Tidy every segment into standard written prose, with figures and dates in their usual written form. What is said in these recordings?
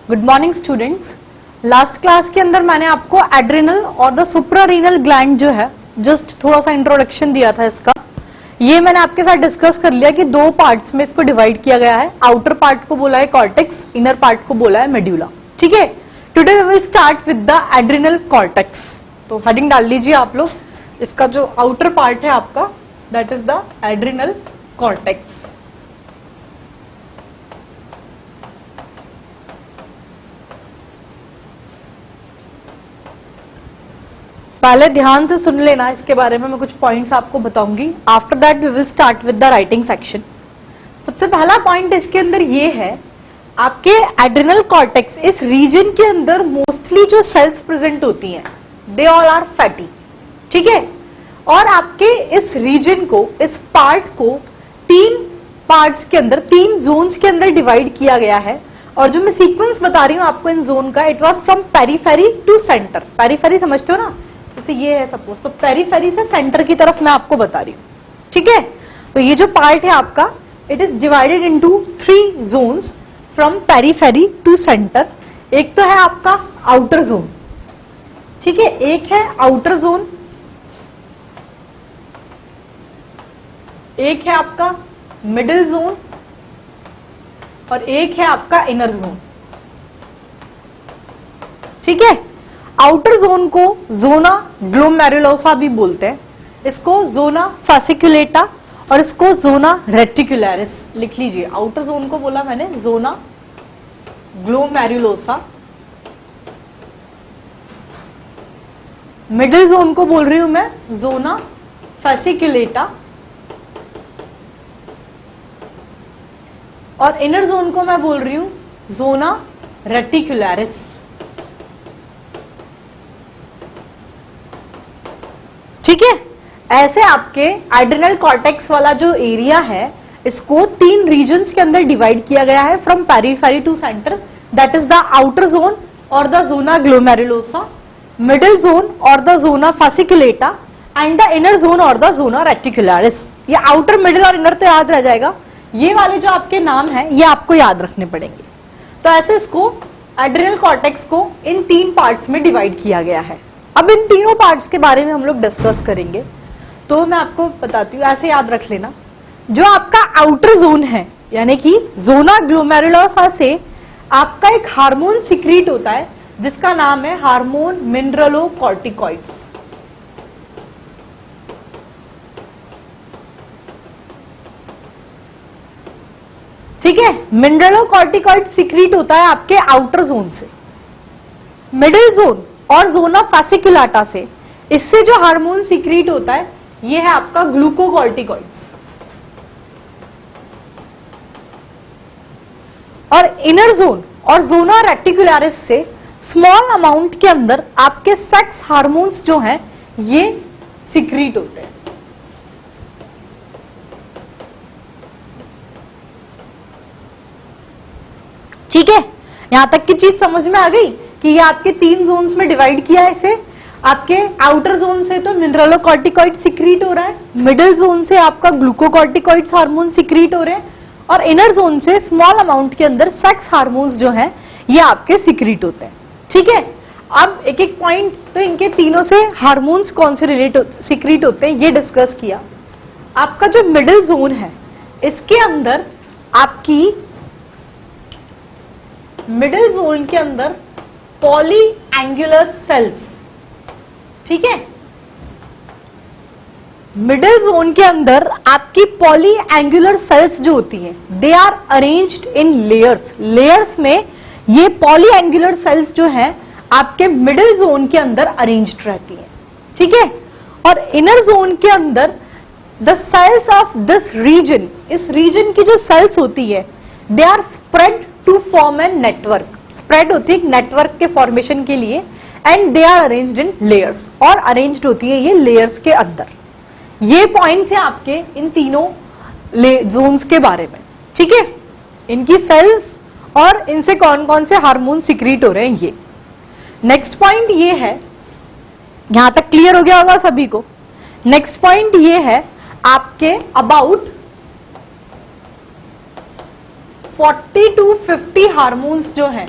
Good morning students. Last class के अंदर मैंने आपको एड्रिनल और द सुप्रारीनल ग्लैंड जो है जस्ट थोड़ा सा इंट्रोडक्शन दिया था इसका। ये मैंने आपके साथ डिस्कस कर लिया कि दो पार्ट्स में इसको डिवाइड किया गया है। आउटर पार्ट को बोला है कॉर्टेक्स, इनर पार्ट को बोला है मेड्यूला। ठीक है, today we will start with the adrenal cortex. तो हेडिंग डाल लीजिए आप लोग, इसका जो आउटर पार्ट है आपका that is the adrenal cortex. पहले ध्यान से सुन लेना, इसके बारे में मैं कुछ पॉइंट्स आपको बताऊंगी। After that we will start with the writing section. सबसे पहला पॉइंट इसके अंदर ये है, आपके एड्रिनल कॉर्टेक्स इस रीजन के अंदर मोस्टली जो सेल्स प्रेजेंट होती हैं दे ऑल आर फैटी। ठीक है, और आपके इस रीजन को, इस पार्ट को तीन पार्ट्स के अंदर, तीन जोन्स के अंदर डिवाइड किया गया है। और जो मैं सीक्वेंस बता रही हूं आपको इन जोन का, it was from periphery to centre. Periphery समझते हो ना, जैसे ये है सपोज, तो पेरीफेरी से सेंटर की तरफ मैं आपको बता रही हूँ। ठीक है, तो ये जो पार्ट है आपका, it is divided into 3 zones from periphery to centre. एक तो है आपका आउटर जोन, ठीक है, एक है आउटर जोन, एक है आपका मिडिल जोन और एक है आपका इनर जोन। ठीक है, आउटर जोन को जोना ग्लोमेरुलोसा भी बोलते हैं, इसको जोना फैसिकुलेटा और इसको जोना रेटिकुलरिस। लिख लीजिए, आउटर जोन को बोला मैंने जोना ग्लोमेरुलोसा, मिडिल जोन को बोल रही हूं मैं जोना फैसिकुलेटा और इनर जोन को मैं बोल रही हूं जोना रेटिकुलरिस। ठीक है, ऐसे आपके एड्रिनल कॉर्टेक्स वाला जो एरिया है, इसको 3 रीजन्स के अंदर डिवाइड किया गया है from periphery to centre. That is the outer zone और the zona glomerulosa, middle zone और the zona fasciculata and the inner zone और द जोना रेटिकुलरिस। ये आउटर, मिडिल और इनर तो याद रह जाएगा, ये वाले जो आपके नाम हैं ये आपको याद रखने पड़ेंगे। तो ऐसे इसको एड्रिनल कॉर्टेक्स को इन 3 पार्ट्स में डिवाइड किया गया है। अब इन तीनों पार्ट्स के बारे में हम लोग डिस्कस करेंगे, तो मैं आपको बताती हूँ, ऐसे याद रख लेना। जो आपका आउटर जोन है, यानी कि जोना ग्लोमेरुलोसा से आपका एक हार्मोन सिक्रीट होता है जिसका नाम है हार्मोन मिनरलोकॉर्टिकॉइड्स। ठीक है, मिनरलोकॉर्टिकॉइड सिक्रीट होता है आपके आउटर जोन से। मिडिल जोन और जोना फैसिकुलाटा से, इससे जो हार्मोन सिक्रीट होता है ये है आपका ग्लूकोकॉर्टिकॉइड्स। और इनर जोन और जोना रेटिकुलरिस से स्मॉल अमाउंट के अंदर आपके सेक्स हार्मोन्स जो हैं ये सिक्रीट होते हैं। ठीक है, यहां तक की चीज समझ में आ गई कि ये आपके 3 जोन्स में डिवाइड किया है इसे। आपके आउटर जोन से तो मिनरलोकॉर्टिकॉइड सिक्रीट हो रहा है, मिडिल जोन से आपका ग्लूकोकॉर्टिकॉइड्स हार्मोन सिक्रीट हो रहे हैं और इनर जोन से स्मॉल अमाउंट के अंदर सेक्स हार्मोन्स जो हैं ये आपके सिक्रीट होते हैं। ठीक है, अब एक एक पॉइंट, तो इनके तीनों से हार्मोन्स कौन से सिक्रीट होते हैं ये डिस्कस किया। आपका जो मिडिल जोन है, इसके अंदर आपकी मिडिल जोन के अंदर पॉली एंगुलर सेल्स, ठीक है, मिडिल जोन के अंदर आपकी पॉली एंगुलर सेल्स जो होती हैं they are arranged in layers. Layers में ये पॉली एंगुलर सेल्स जो हैं आपके मिडिल जोन के अंदर अरेंज्ड रहती हैं। ठीक है, और इनर जोन के अंदर the cells of this region, इस रीजन की जो सेल्स होती है they are spread to form an network. Spread होती है एक नेटवर्क के फॉर्मेशन के लिए, and they are arranged in layers, और अरेंज्ड होती है ये लेयर्स के अंदर। ये पॉइंट्स है आपके इन तीनों जोन्स के बारे में। ठीक है, इनकी सेल्स और इनसे कौन कौन से हार्मोन सिक्रीट हो रहे हैं ये। नेक्स्ट पॉइंट ये है, यहां तक क्लियर हो गया होगा सभी को। नेक्स्ट पॉइंट ये है आपके अबाउट 40 to 50 हार्मोन्स जो हैं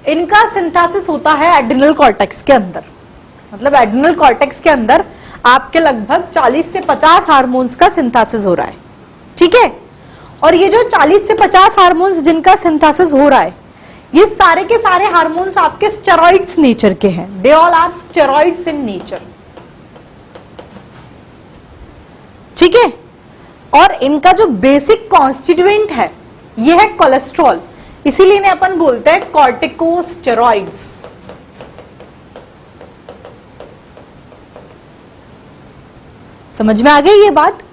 इनका सिंथेसिस होता है एड्रिनल कॉर्टेक्स के अंदर। मतलब एड्रिनल कॉर्टेक्स के अंदर आपके लगभग 40 से 50 हार्मोन्स का सिंथेसिस हो रहा है, ठीक है। और ये जो 40 से 50 हार्मोन्स जिनका सिंथेसिस हो रहा है, ये सारे के सारे हार्मोन्स आपके स्टेरॉइड्स नेचर के हैं। They all are steroids in nature, ठीक है। और इनका जो बेसिक कॉन्स्टिट्यूएंट है ये है कोलेस्ट्रॉल, इसीलिए इन्हें अपन बोलते हैं कॉर्टिकोस्टेरॉइड्स। समझ में आ गई ये बात?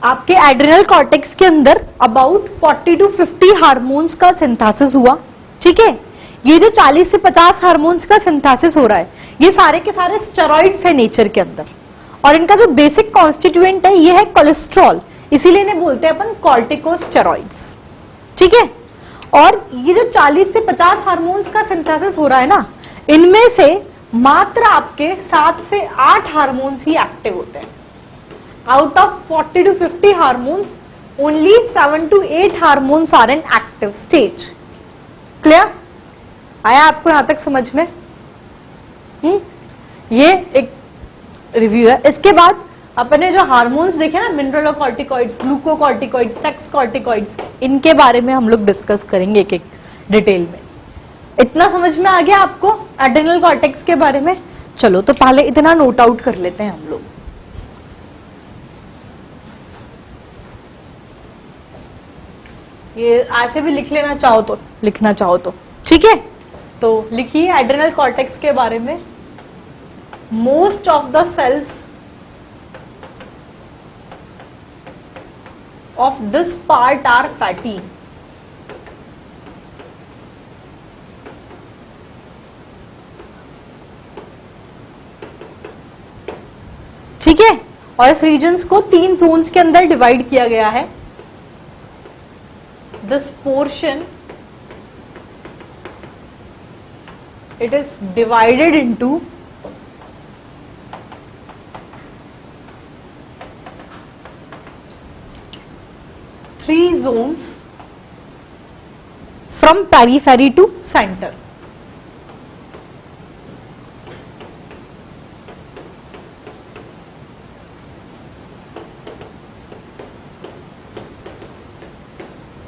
आपके एड्रिनल कॉर्टेक्स के अंदर अबाउट 40 to 50 हार्मोन्स का सिंथेसिस हुआ, ठीक है। ये जो 40 से 50 हार्मोन्स का सिंथेसिस हो रहा है, ये सारे के सारे स्टेरॉइड्स है नेचर के अंदर। और इनका जो बेसिक कॉन्स्टिट्यूएंट है ये है कोलेस्ट्रॉल, इसीलिए इन्हें बोलते हैं अपन कॉर्टिकोस्टेरॉइड्स, ठीक है। और ये जो 40 से 50 हार्मोन्स का सिंथेसिस हो रहा है ना, इनमें से मात्र आपके 7 से 8 हार्मोन्स ही एक्टिव होते हैं। Out of 40 to 50 hormones, only 7 to 8 hormones are in active stage. Clear? आया आपको यहां तक समझ में? ये एक रिव्यू है। इसके बाद अपने जो हार्मोन्स देखे ना, मिनरलोकॉर्टिकॉइड्स, ग्लूकोकॉर्टिकॉइड्स, सेक्स कॉर्टिकॉइड्स, इनके बारे में हम लोग डिस्कस करेंगे एक एक डिटेल में। इतना समझ में आ गया आपको एड्रिनल कॉर्टेक्स के बारे में? चलो तो पहले इतना नोट आउट कर लेते हैं हम लोग। ये ऐसे भी लिख लेना चाहो तो, लिखना चाहो तो, ठीक है। तो लिखिए एड्रिनल कॉर्टेक्स के बारे में। Most of the cells of this part are fatty. ठीक है। और इस रीजन्स को 3 जोन्स के अंदर डिवाइड किया गया है। This portion it is divided into 3 zones from periphery to center.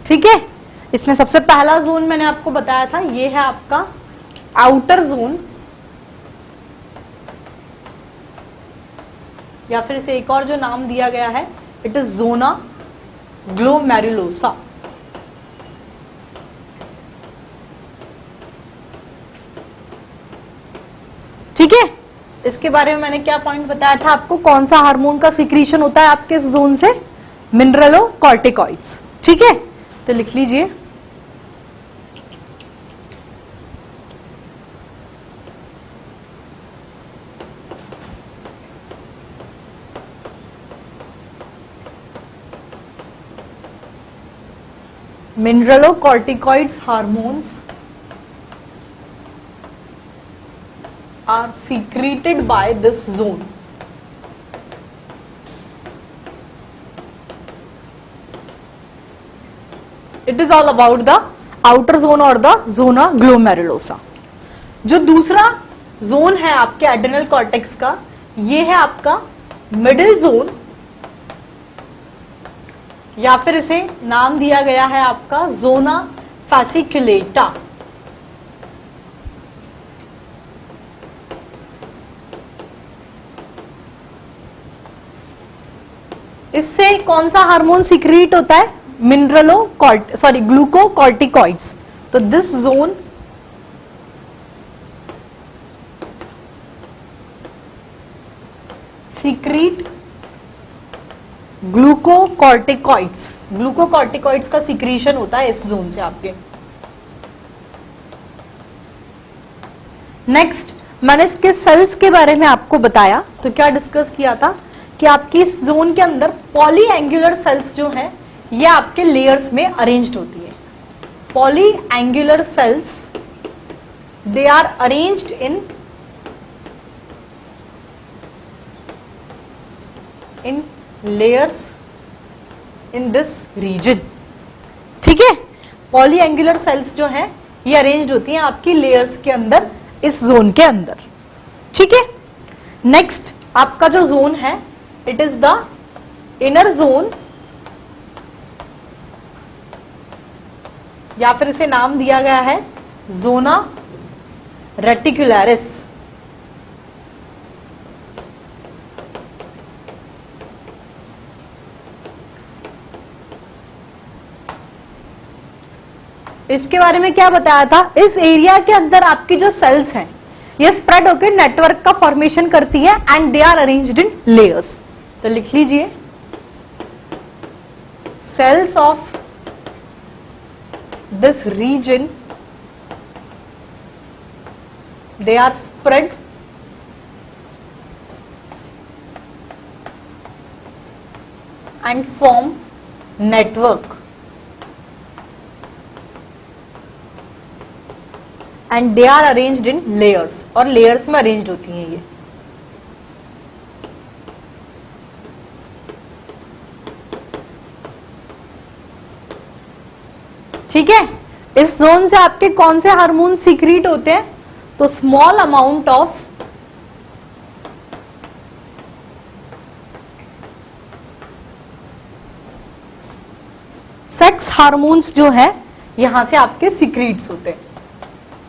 ठीक है। इसमें सबसे पहला जोन मैंने आपको बताया था, ये है आपका आउटर जोन, या फिर इसे एक और जो नाम दिया गया है, इट इज जोना ग्लोमेरुलोसा। ठीक है। इसके बारे में मैंने क्या पॉइंट बताया था आपको, कौन सा हार्मोन का सिक्रीशन होता है आपके इस जोन से? मिनरलोकॉर्टिकॉइड्स। ठीक है, तो लिख लीजिए mineralocorticoids hormones are secreted by this zone. It is all about the outer zone or the zona glomerulosa. जो दूसरा जोन है आपके एड्रिनल कॉर्टेक्स का, ये है आपका मिडिल जोन, या फिर इसे नाम दिया गया है आपका जोना फैसिकुलेटा। इससे कौन सा हार्मोन सिक्रीट होता है? ग्लूकोकॉर्टिकॉइड्स। तो this zone secrete glucocorticoids. Glucocorticoids का सिक्रीशन होता है इस जोन से आपके। नेक्स्ट, मैंने इसके सेल्स के बारे में आपको बताया, तो क्या डिस्कस किया था कि आपकी इस जोन के अंदर पॉलीएंगुलर सेल्स जो हैं, ये आपके लेयर्स में अरेंज्ड होती है। Polyangular cells, they are arranged in layers in this region। ठीक है, पॉलीएंगुलर सेल्स जो हैं ये अरेंज्ड होती हैं आपकी लेयर्स के अंदर, इस जोन के अंदर। ठीक है, नेक्स्ट आपका जो जोन है, it is the inner zone, या फिर इसे नाम दिया गया है जोना रेटिकुलरिस। इसके बारे में क्या बताया था, इस एरिया के अंदर आपकी जो सेल्स हैं ये स्प्रेड होकर नेटवर्क का फॉर्मेशन करती है and they are arranged in layers. तो लिख लीजिए, cells of this region they are spread and form network and they are arranged in layers, और layers में arranged होती हैं ये। ठीक है, इस जोन से आपके कौन से हार्मोन सीक्रेट होते हैं, तो small amount of sex hormones जो है यहां से आपके सीक्रेट्स होते हैं।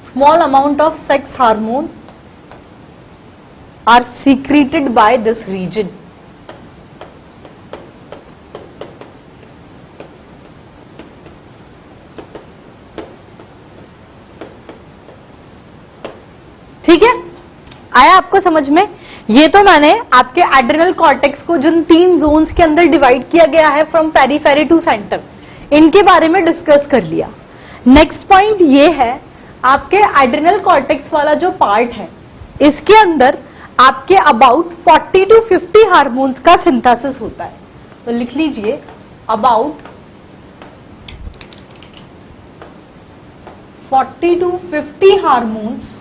Small amount of sex hormone are secreted by this region. ठीक है, आया आपको समझ में। ये तो मैंने आपके एड्रिनल कॉर्टेक्स को जिन 3 जोन्स के अंदर डिवाइड किया गया है फ्रॉम पेरिफेरी टू सेंटर, इनके बारे में डिस्कस कर लिया। नेक्स्ट पॉइंट ये है, आपके एड्रिनल कॉर्टेक्स वाला जो पार्ट है इसके अंदर आपके अबाउट 40 to 50 हार्मोन्स का सिंथेसिस होता है। तो लिख लीजिए, about 40 to 50 hormones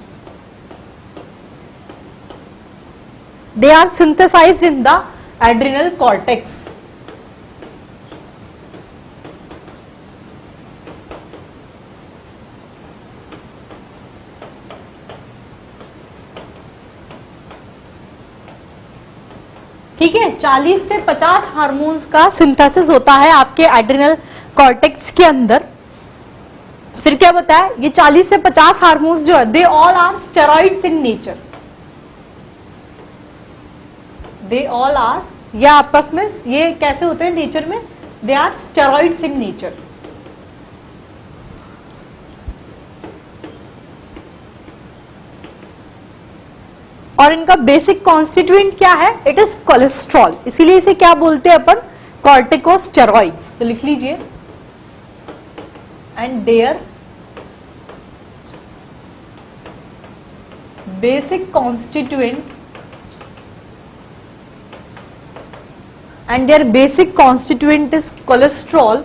they are synthesized in the adrenal cortex। ठीक है, 40 से 50 हार्मोन्स का सिंथेसिस होता है आपके एड्रिनल कॉर्टेक्स के अंदर। फिर क्या बताया, ये 40 से 50 हार्मोन्स जो है they all are steroids in nature. They all are, ये आपस में ये कैसे होते हैं नेचर में, they are steroids in nature. और इनका बेसिक कॉन्स्टिट्यूएंट क्या है, इट इज कोलेस्ट्रॉल, इसीलिए इसे क्या बोलते हैं अपन, कॉर्टिकोस्टेरॉइड्स। तो लिख लीजिए, and their basic constituent and their basic constituent is cholesterol।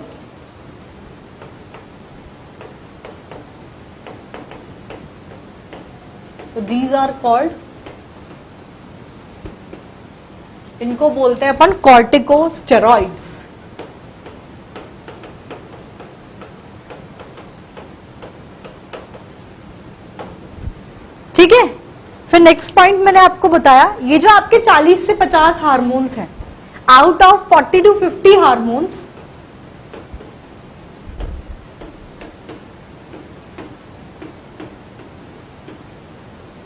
So these are called, इनको बोलते हैं अपन कॉर्टिकोस्टेरॉइड्स। ठीक है, फिर नेक्स्ट पॉइंट मैंने आपको बताया, ये जो आपके 40 से 50 हार्मोन्स हैं, out of 40 to 50 हार्मोन्स,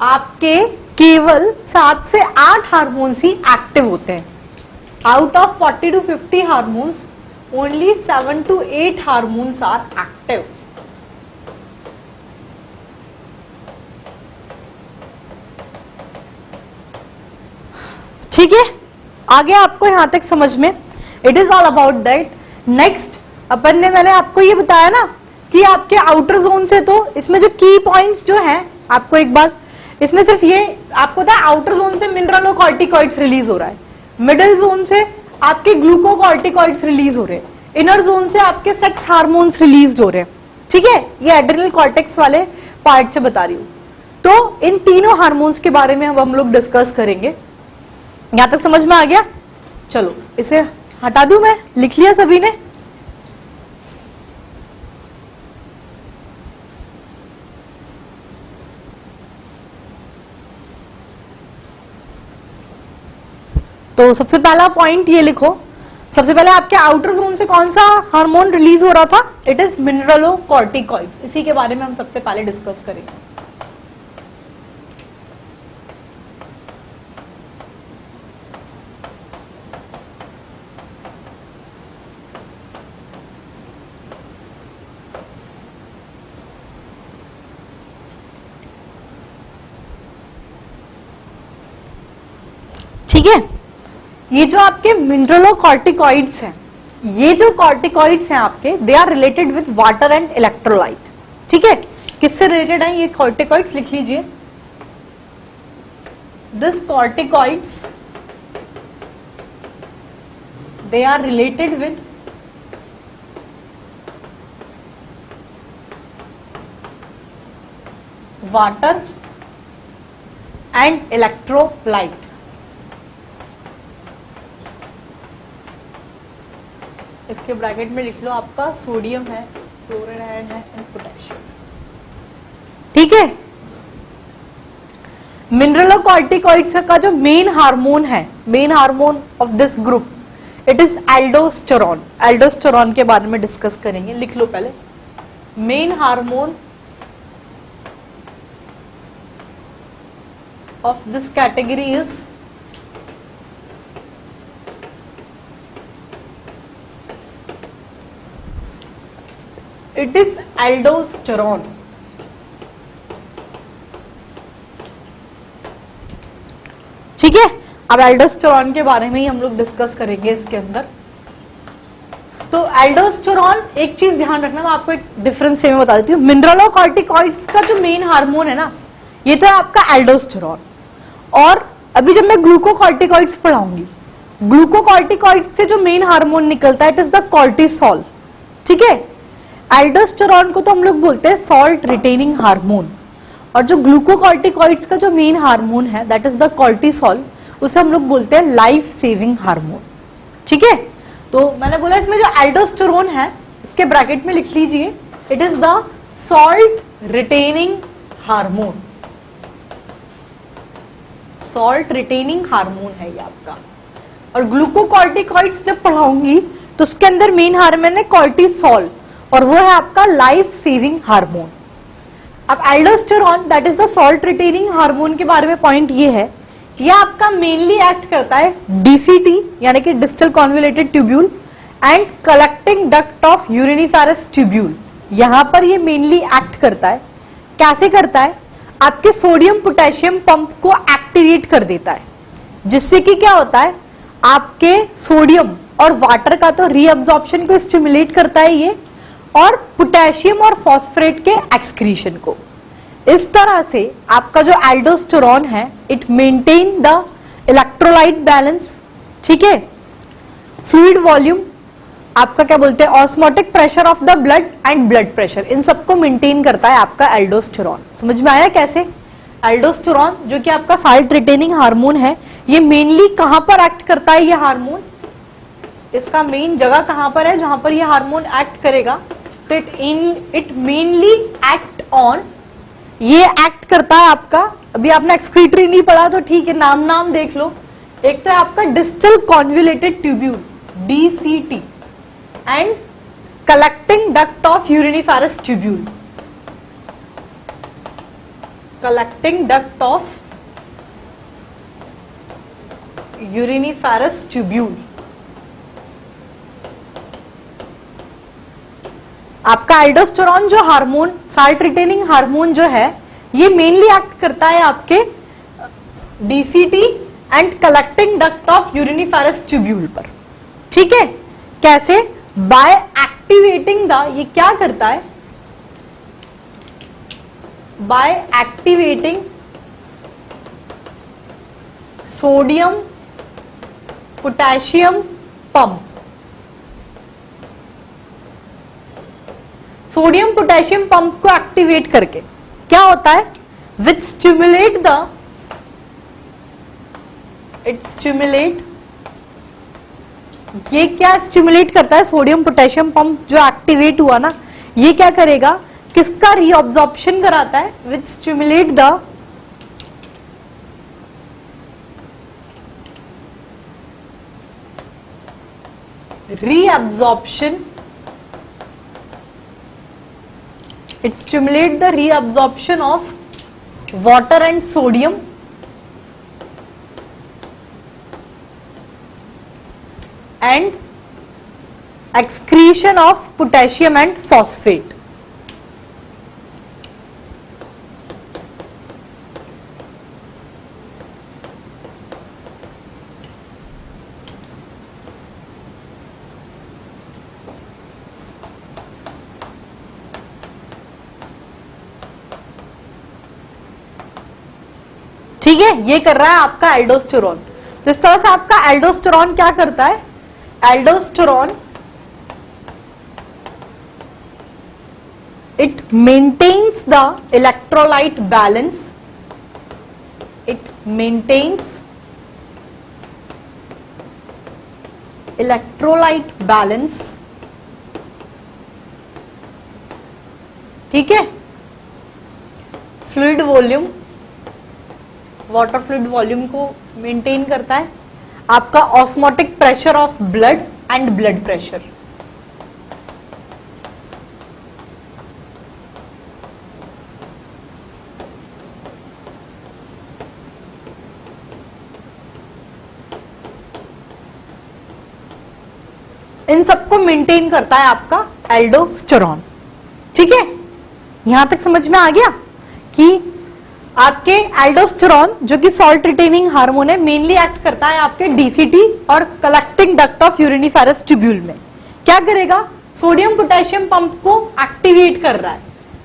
आपके केवल 7 से 8 हार्मोन्स ही एक्टिव होते हैं। Out of 40 to 50 hormones, only 7 to 8 hormones are active. ठीक है, आगे आपको यहां तक समझ में, it is all about that. Next अपन ने, मैंने आपको ये बताया ना कि आपके आउटर जोन से, तो इसमें जो की पॉइंट्स जो हैं, आपको एक बार इसमें सिर्फ ये आपको पता है, आउटर जोन से मिनरल और कॉर्टिकॉइड्स रिलीज हो रहा है, मिडिल जोन से आपके ग्लूकोकॉर्टिकॉइड्स रिलीज हो रहे हैं, इनर जोन से आपके सेक्स हार्मोन्स रिलीज हो रहे हैं। ठीक है, ये एड्रिनल कॉर्टेक्स वाले पार्ट से बता रही हूं। तो इन तीनों हार्मोन्स के बारे में अब हम लोग डिस्कस करेंगे। यहां तक समझ में आ गया? चलो इसे हटा दूं मैं, लिख लिया सभी ने? तो सबसे पहला पॉइंट ये लिखो, सबसे पहले आपके आउटर जोन से कौन सा हार्मोन रिलीज हो रहा था? It is mineralocorticoids. इसी के बारे में हम सबसे पहले डिस्कस करेंगे। ठीक है, ये जो आपके मिनरलोकॉर्टिकॉइड्स हैं, ये जो कॉर्टिकॉइड्स हैं आपके, they are related with water and electrolyte. ठीक है, किससे रिलेटेड है ये कॉर्टिकॉइड्स? लिख लीजिए, this corticoids they are related with water and electrolyte. इसके ब्रैकेट में लिख लो, आपका सोडियम है, क्लोरीन आयन है एंड पोटेशियम। ठीक है, मिनरलोकॉर्टिकॉइड्स का जो मेन हार्मोन है, main hormone of this group, it is aldosterone. Aldosterone के बारे में डिस्कस करेंगे। लिख लो पहले, main hormone of this category is it is aldosterone. ठीक है, अब एल्डोस्टेरॉन के बारे में ही हम लोग डिस्कस करेंगे इसके अंदर। तो एल्डोस्टेरॉन, एक चीज ध्यान रखना, मैं आपको एक डिफरेंस में बता देती हूँ। मिनरलोकॉर्टिकॉइड्स का जो मेन हार्मोन है ना, ये तो है आपका एल्डोस्टेरॉन। और अभी जब मैं ग्लूकोकॉर्टिकॉइड्स पढ़ाऊंगी, ग्लूकोकॉर्टिकॉइड्स से जो मेन हार्मोन निकलता है, इट इज द कॉर्टिसोल। ठीक है, एल्डोस्टेरॉन को तो हम लोग बोलते हैं सॉल्ट रिटेनिंग हार्मोन, और जो ग्लूकोकॉर्टिकॉइड्स का जो मेन हार्मोन है, दैट इज द कॉर्टिसोल, उसे हम लोग बोलते हैं लाइफ सेविंग हार्मोन। ठीक है, तो मैंने बोला इसमें जो एल्डोस्टेरॉन है, इसके ब्रैकेट में लिख लीजिए, it is the salt retaining hormone. Salt retaining hormone है ये आपका। और ग्लूकोकॉर्टिकॉइड्स जब पढ़ाऊंगी तो उसके अंदर मेन हार्मोन है कॉर्टिसोल, और वो है आपका लाइफ सेविंग हार्मोन। अब aldosterone, that is the salt retaining hormone के बारे में पॉइंट ये है, ये आपका मेनली एक्ट करता है डीसीटी यानी कि distal convoluted tubule and collecting duct of uriniferous tubule. यहां पर ये मेनली एक्ट करता है। कैसे करता है? आपके सोडियम पोटेशियम पंप को एक्टिवेट कर देता है, जिससे कि क्या होता है, आपके सोडियम और वाटर का तो रीअब्जॉर्प्शन को स्टिमुलेट करता है ये, और पोटेशियम और फॉस्फोरेट के एक्सक्रीशन को। इस तरह से आपका जो एल्डोस्टेरॉन है, it maintain the electrolyte balance. ठीक है, फ्लूइड वॉल्यूम, आपका क्या बोलते हैं, osmotic pressure of the blood and blood pressure, इन सबको मेंटेन करता है आपका एल्डोस्टेरॉन। समझ में आया कैसे? एल्डोस्टेरॉन जो कि आपका सॉल्ट रिटेनिंग हार्मोन है, ये मेनली कहां पर एक्ट करता है? ये हार्मोन, इसका मेन जगह कहां पर है जहां पर ये हार्मोन एक्ट करेगा? तो इट मेनली एक्ट ऑन, ये एक्ट करता है आपका, अभी आपने एक्सक्रीटरी नहीं पढ़ा तो ठीक है, नाम देख लो। एक तो है आपका distal convoluted tubule, DCT, and collecting duct of uriniferous tubule, collecting duct of uriniferous tubule. आपका एल्डोस्टेरॉन जो हार्मोन, सॉल्ट रिटेनिंग हार्मोन जो है, ये मेनली एक्ट करता है आपके DCT and collecting duct of uriniferous tubule पर। ठीक है, कैसे? बाय एक्टिवेटिंग द, ये क्या करता है, by activating sodium potassium pump. Sodium potassium pump को एक्टिवेट करके क्या होता है, which stimulate the, it stimulate, ये क्या स्टिमुलेट करता है, सोडियम पोटेशियम पंप जो एक्टिवेट हुआ ना, ये क्या करेगा, किसका रीअब्जॉर्प्शन कराता है, which stimulate the reabsorption, it stimulates the reabsorption of water and sodium and excretion of potassium and phosphate. ठीक है, ये कर रहा है आपका एल्डोस्टेरोन। जिस तरह से आपका एल्डोस्टेरोन क्या करता है, aldosterone it maintains the electrolyte balance, it maintains electrolyte balance, ठीक है, fluid volume, water fluid volume को मेंटेन करता है, आपका osmotic pressure of blood and blood pressure. इन सबको मेंटेन करता है आपका एल्डोस्टेरोन। ठीक है, यहां तक समझ में आ गया कि आपके एल्डोस्टेरोन जो कि सॉल्ट रिटेनिंग हार्मोन है, मेनली एक्ट करता है आपके डीसीटी और collecting duct of uriniferous tubule में। क्या करेगा, सोडियम पोटेशियम पंप को एक्टिवेट कर रहा है,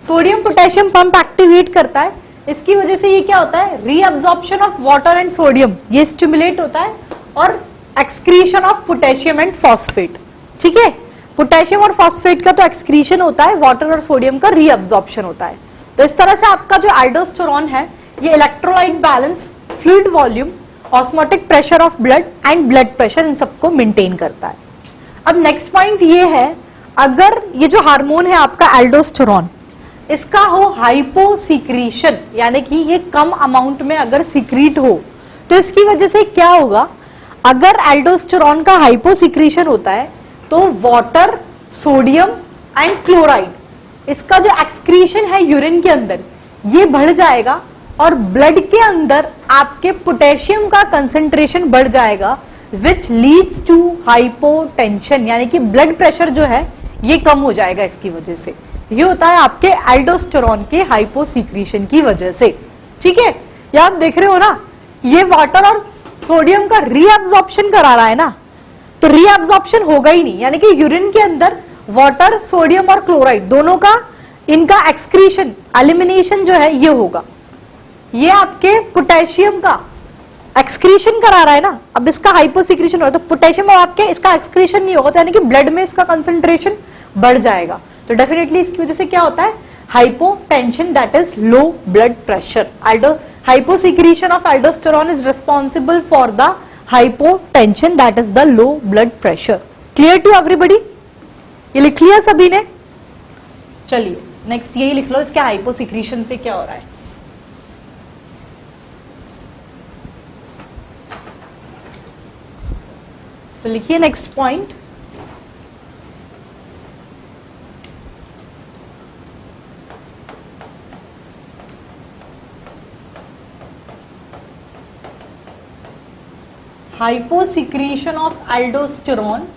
सोडियम पोटेशियम पंप एक्टिवेट करता है। इसकी वजह से ये क्या होता है, reabsorption of water and sodium ये स्टिमुलेट होता है और excretion of potassium and phosphate. ठीक है, पोटेशियम और फॉस्फेट का तो एक्सक्रीशन होता है, वाटर और सोडियम का रीअब्जॉर्प्शन होता है। तो इस तरह से आपका जो एल्डोस्टेरोन है ये electrolyte balance, fluid volume, osmotic pressure of blood and blood pressure इन सबको मेंटेन करता है। अब नेक्स्ट पॉइंट ये है, अगर ये जो हार्मोन है आपका एल्डोस्टेरोन, इसका हो हाइपोसीक्रीशन, यानी कि ये कम अमाउंट में अगर सीक्रीट हो तो इसकी वजह से क्या होगा, अगर एल्डोस्टेरोन का हाइपोसीक्रीशन होता है तो वाटर, सोडियम एंड क्लोराइड, इसका जो एक्सक्रीशन है यूरिन के अंदर ये बढ़ जाएगा और ब्लड के अंदर आपके पोटेशियम का कंसंट्रेशन बढ़ जाएगा, विच लीड्स टू हाइपोटेंशन, यानी कि ब्लड प्रेशर जो है ये कम हो जाएगा। इसकी वजह से ये होता है आपके एल्डोस्टेरोन के हाइपोसीक्रीशन की वजह से। ठीक है, ये आप देख रहे हो ना, ये वाटर और सोडियम का रीअब्जॉर्प्शन करा रहा है ना, तो रीअब्जॉर्प्शन होगा ही नहीं, यानी कि यूरिन के अंदर वाटर, सोडियम और क्लोराइड दोनों का इनका एक्सक्रीशन, एलिमिनेशन जो है ये होगा। ये आपके पोटेशियम का एक्सक्रीशन करा रहा है ना, अब इसका हाइपोसीक्रीशन हो तो पोटेशियम आपके इसका एक्सक्रीशन नहीं होगा, तो यानी कि ब्लड में इसका कंसंट्रेशन बढ़ जाएगा। तो डेफिनेटली इसकी वजह से क्या होता है, hypotension, that is low blood pressure. Hyposecretion of aldosterone is responsible for the hypotension, that is the low blood pressure. Clear to everybody, ये लिख लिया सभी ने? चलिए नेक्स्ट यही लिख लो, इसके हाइपोसीक्रीशन से क्या हो रहा है। तो लिखिए next point, hyposecretion of aldosterone.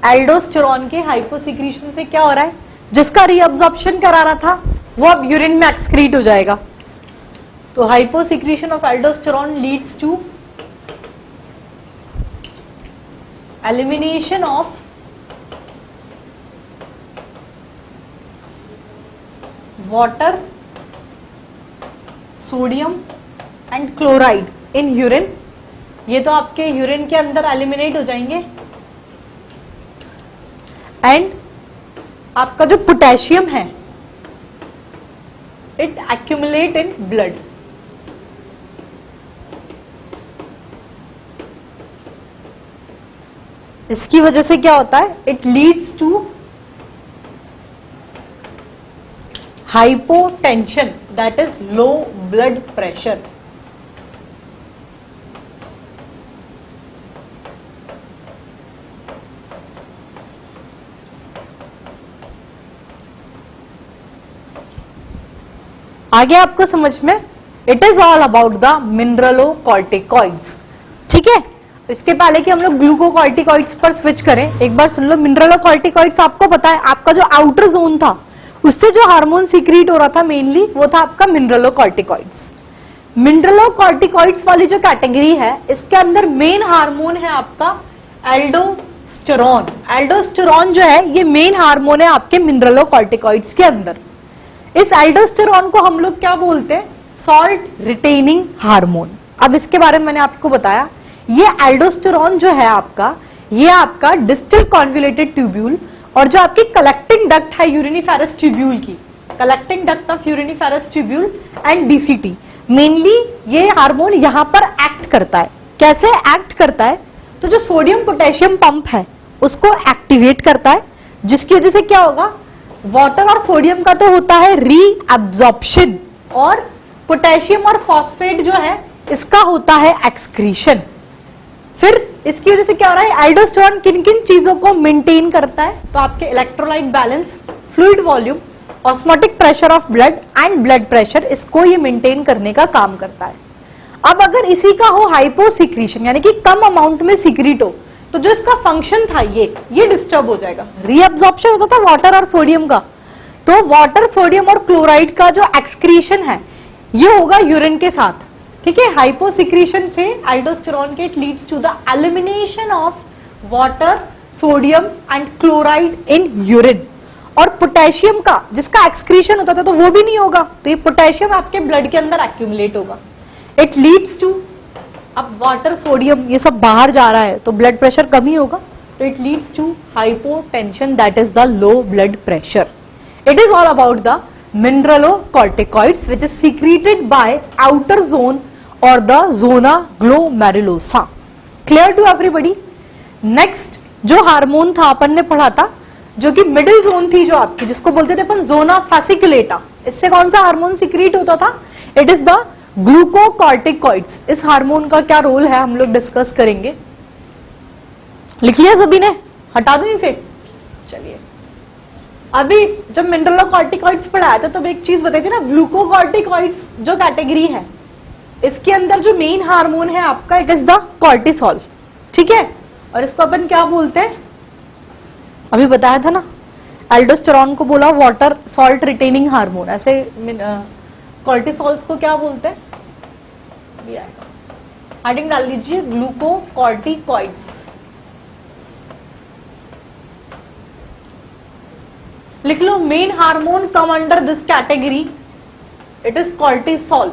Aldosterone के हाइपोसीक्रीशन से क्या हो रहा है, जिसका रीअब्जॉर्प्शन करा रहा था वो अब यूरिन में एक्सक्रीट हो जाएगा। तो hyposecretion of aldosterone leads to elimination of water, sodium and chloride in urine. ये तो आपके यूरिन के अंदर एलिमिनेट हो जाएंगे एंड आपका जो पोटेशियम है इट एक्यूमुलेट इन ब्लड। इसकी वजह से क्या होता है, it leads to hypotension, that is low blood pressure. आ गया आपको समझ में? It is all about the mineralocorticoids. ठीक है, इसके पहले कि हम लोग ग्लूकोकॉर्टिकॉइड्स पर स्विच करें, एक बार सुन लो। मिनरलोकॉर्टिकॉइड्स आपको पता है, आपका जो आउटर जोन था उससे जो हार्मोन सीक्रेट हो रहा था मेनली, वो था आपका मिनरलोकॉर्टिकॉइड्स। मिनरलोकॉर्टिकॉइड्स वाली जो कैटेगरी है, इसके अंदर मेन हार्मोन है आपका एल्डोस्टेरॉन। एल्डोस्टेरॉन जो है ये मेन हार्मोन है आपके मिनरलोकॉर्टिकॉइड्स के अंदर। इस एल्डोस्टेरॉन को हम लोग क्या बोलते हैं? Salt retaining hormone. अब इसके बारे में मैंने आपको बताया, ये एल्डोस्टेरॉन जो है आपका, ये आपका डिस्टल कॉन्वोल्यूटेड ट्यूब्यूल और जो आपकी कलेक्टिंग डक्ट है यूरिनिफेरस ट्यूब्यूल की, collecting duct of uriniferous tubule and DCT, mainly ये हार्मोन यहां पर एक्ट करता है। कैसे एक्ट करता है? तो जो सोडियम पोटेशियम पंप है उसको एक्टिवेट करता है, जिसकी वजह से क्या होगा, वाटर और सोडियम का तो होता है रीअब्जॉर्प्शन, और पोटेशियम और फॉस्फेट जो है इसका होता है एक्सक्रीशन। फिर इसकी वजह से क्या हो रहा है, एल्डोस्टेरॉन किन किन चीजों को मेंटेन करता है? तो आपके electrolyte balance, fluid volume, osmotic pressure of blood and blood pressure, इसको ये मेंटेन करने का काम करता है। अब अगर इसी का हो हाइपोसिक्रीशन, यानी कि कम अमाउंट में सीक्रेट हो, तो जो इसका फंक्शन था ये डिस्टर्ब हो जाएगा। रीअब्जॉर्प्शन होता था वाटर और सोडियम का, तो वाटर, सोडियम और क्लोराइड का जो एक्सक्रीशन है ये होगा यूरिन के साथ। ठीक है, हाइपोसिक्रीशन से एल्डोस्टेरॉन के it leads to the elimination of water, sodium and chloride in urine. और पोटेशियम का जिसका एक्सक्रीशन होता था तो वो भी नहीं होगा, तो ये पोटेशियम आपके ब्लड के अंदर एक्यूमुलेट होगा। इट लीड्स टू, अब वाटर, सोडियम ये सब बाहर जा रहा है तो ब्लड प्रेशर कम ही होगा, तो it leads to hypotension, that is the low blood pressure. It is all about the mineralocorticoids which is secreted by outer zone or the zona glomerulosa. Clear to everybody? Next जो hormone था अपन ने पढ़ा था, जो कि middle zone थी जो आपकी, जिसको बोलते थे अपन जोना फैसिकुलेटा, इससे कौन सा हार्मोन सीक्रेट होता था? It is the glucocorticoids. इस हार्मोन का क्या रोल है हम लोग डिस्कस करेंगे। लिख लिया सभी ने? हटा दूं इसे? चलिए, अभी जब मिनरलोकॉर्टिकॉइड्स पढ़ाया था तब एक चीज बताई थी ना, ग्लूकोकॉर्टिकॉइड्स जो कैटेगरी है इसके अंदर जो मेन हार्मोन है आपका, इट इज द कॉर्टिसोल। ठीक है, और इसको अपन क्या बोलते हैं? अभी बताया था ना, एल्डोस्टेरॉन को बोला वाटर सॉल्ट रिटेनिंग हार्मोन, ऐसे कॉर्टिसोल्स को क्या बोलते हैं? हेडिंग डाल लीजिए ग्लूकोकॉर्टिकॉइड्स। लिख लो, main hormone come under this category, it is cortisol.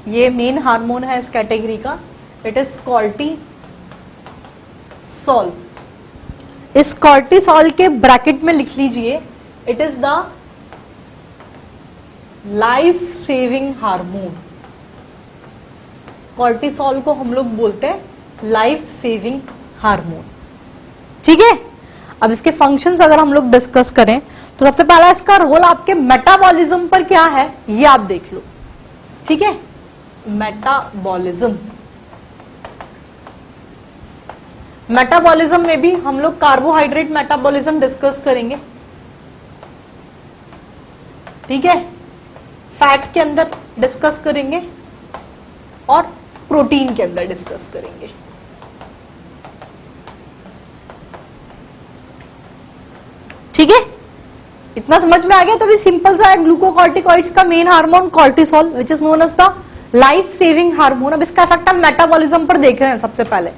ये मेन हार्मोन है इस कैटेगरी का, इट इज कॉर्टिसोल। इस कॉर्टिसोल के ब्रैकेट में लिख लीजिए, it is the life saving hormone. Cortisol को हम लोग बोलते हैं लाइफ सेविंग हार्मोन। ठीक है, अब इसके फंक्शंस अगर हम लोग डिस्कस करें तो सबसे पहला इसका रोल आपके मेटाबॉलिज्म पर क्या है ये आप देख लो। ठीक है, मेटाबॉलिज्म, मेटाबॉलिज्म में भी हम लोग कार्बोहाइड्रेट मेटाबॉलिज्म डिस्कस करेंगे। ठीक है, फैट के अंदर डिस्कस करेंगे और प्रोटीन के अंदर डिस्कस करेंगे। ठीक है, इतना समझ में आ गया? तो भी सिंपल सा है, ग्लूकोकॉर्टिकॉइड्स का main hormone cortisol which is known as the life saving hormone. अब इसका इफेक्ट हम मेटाबॉलिज्म पर देख रहे हैं सबसे पहले।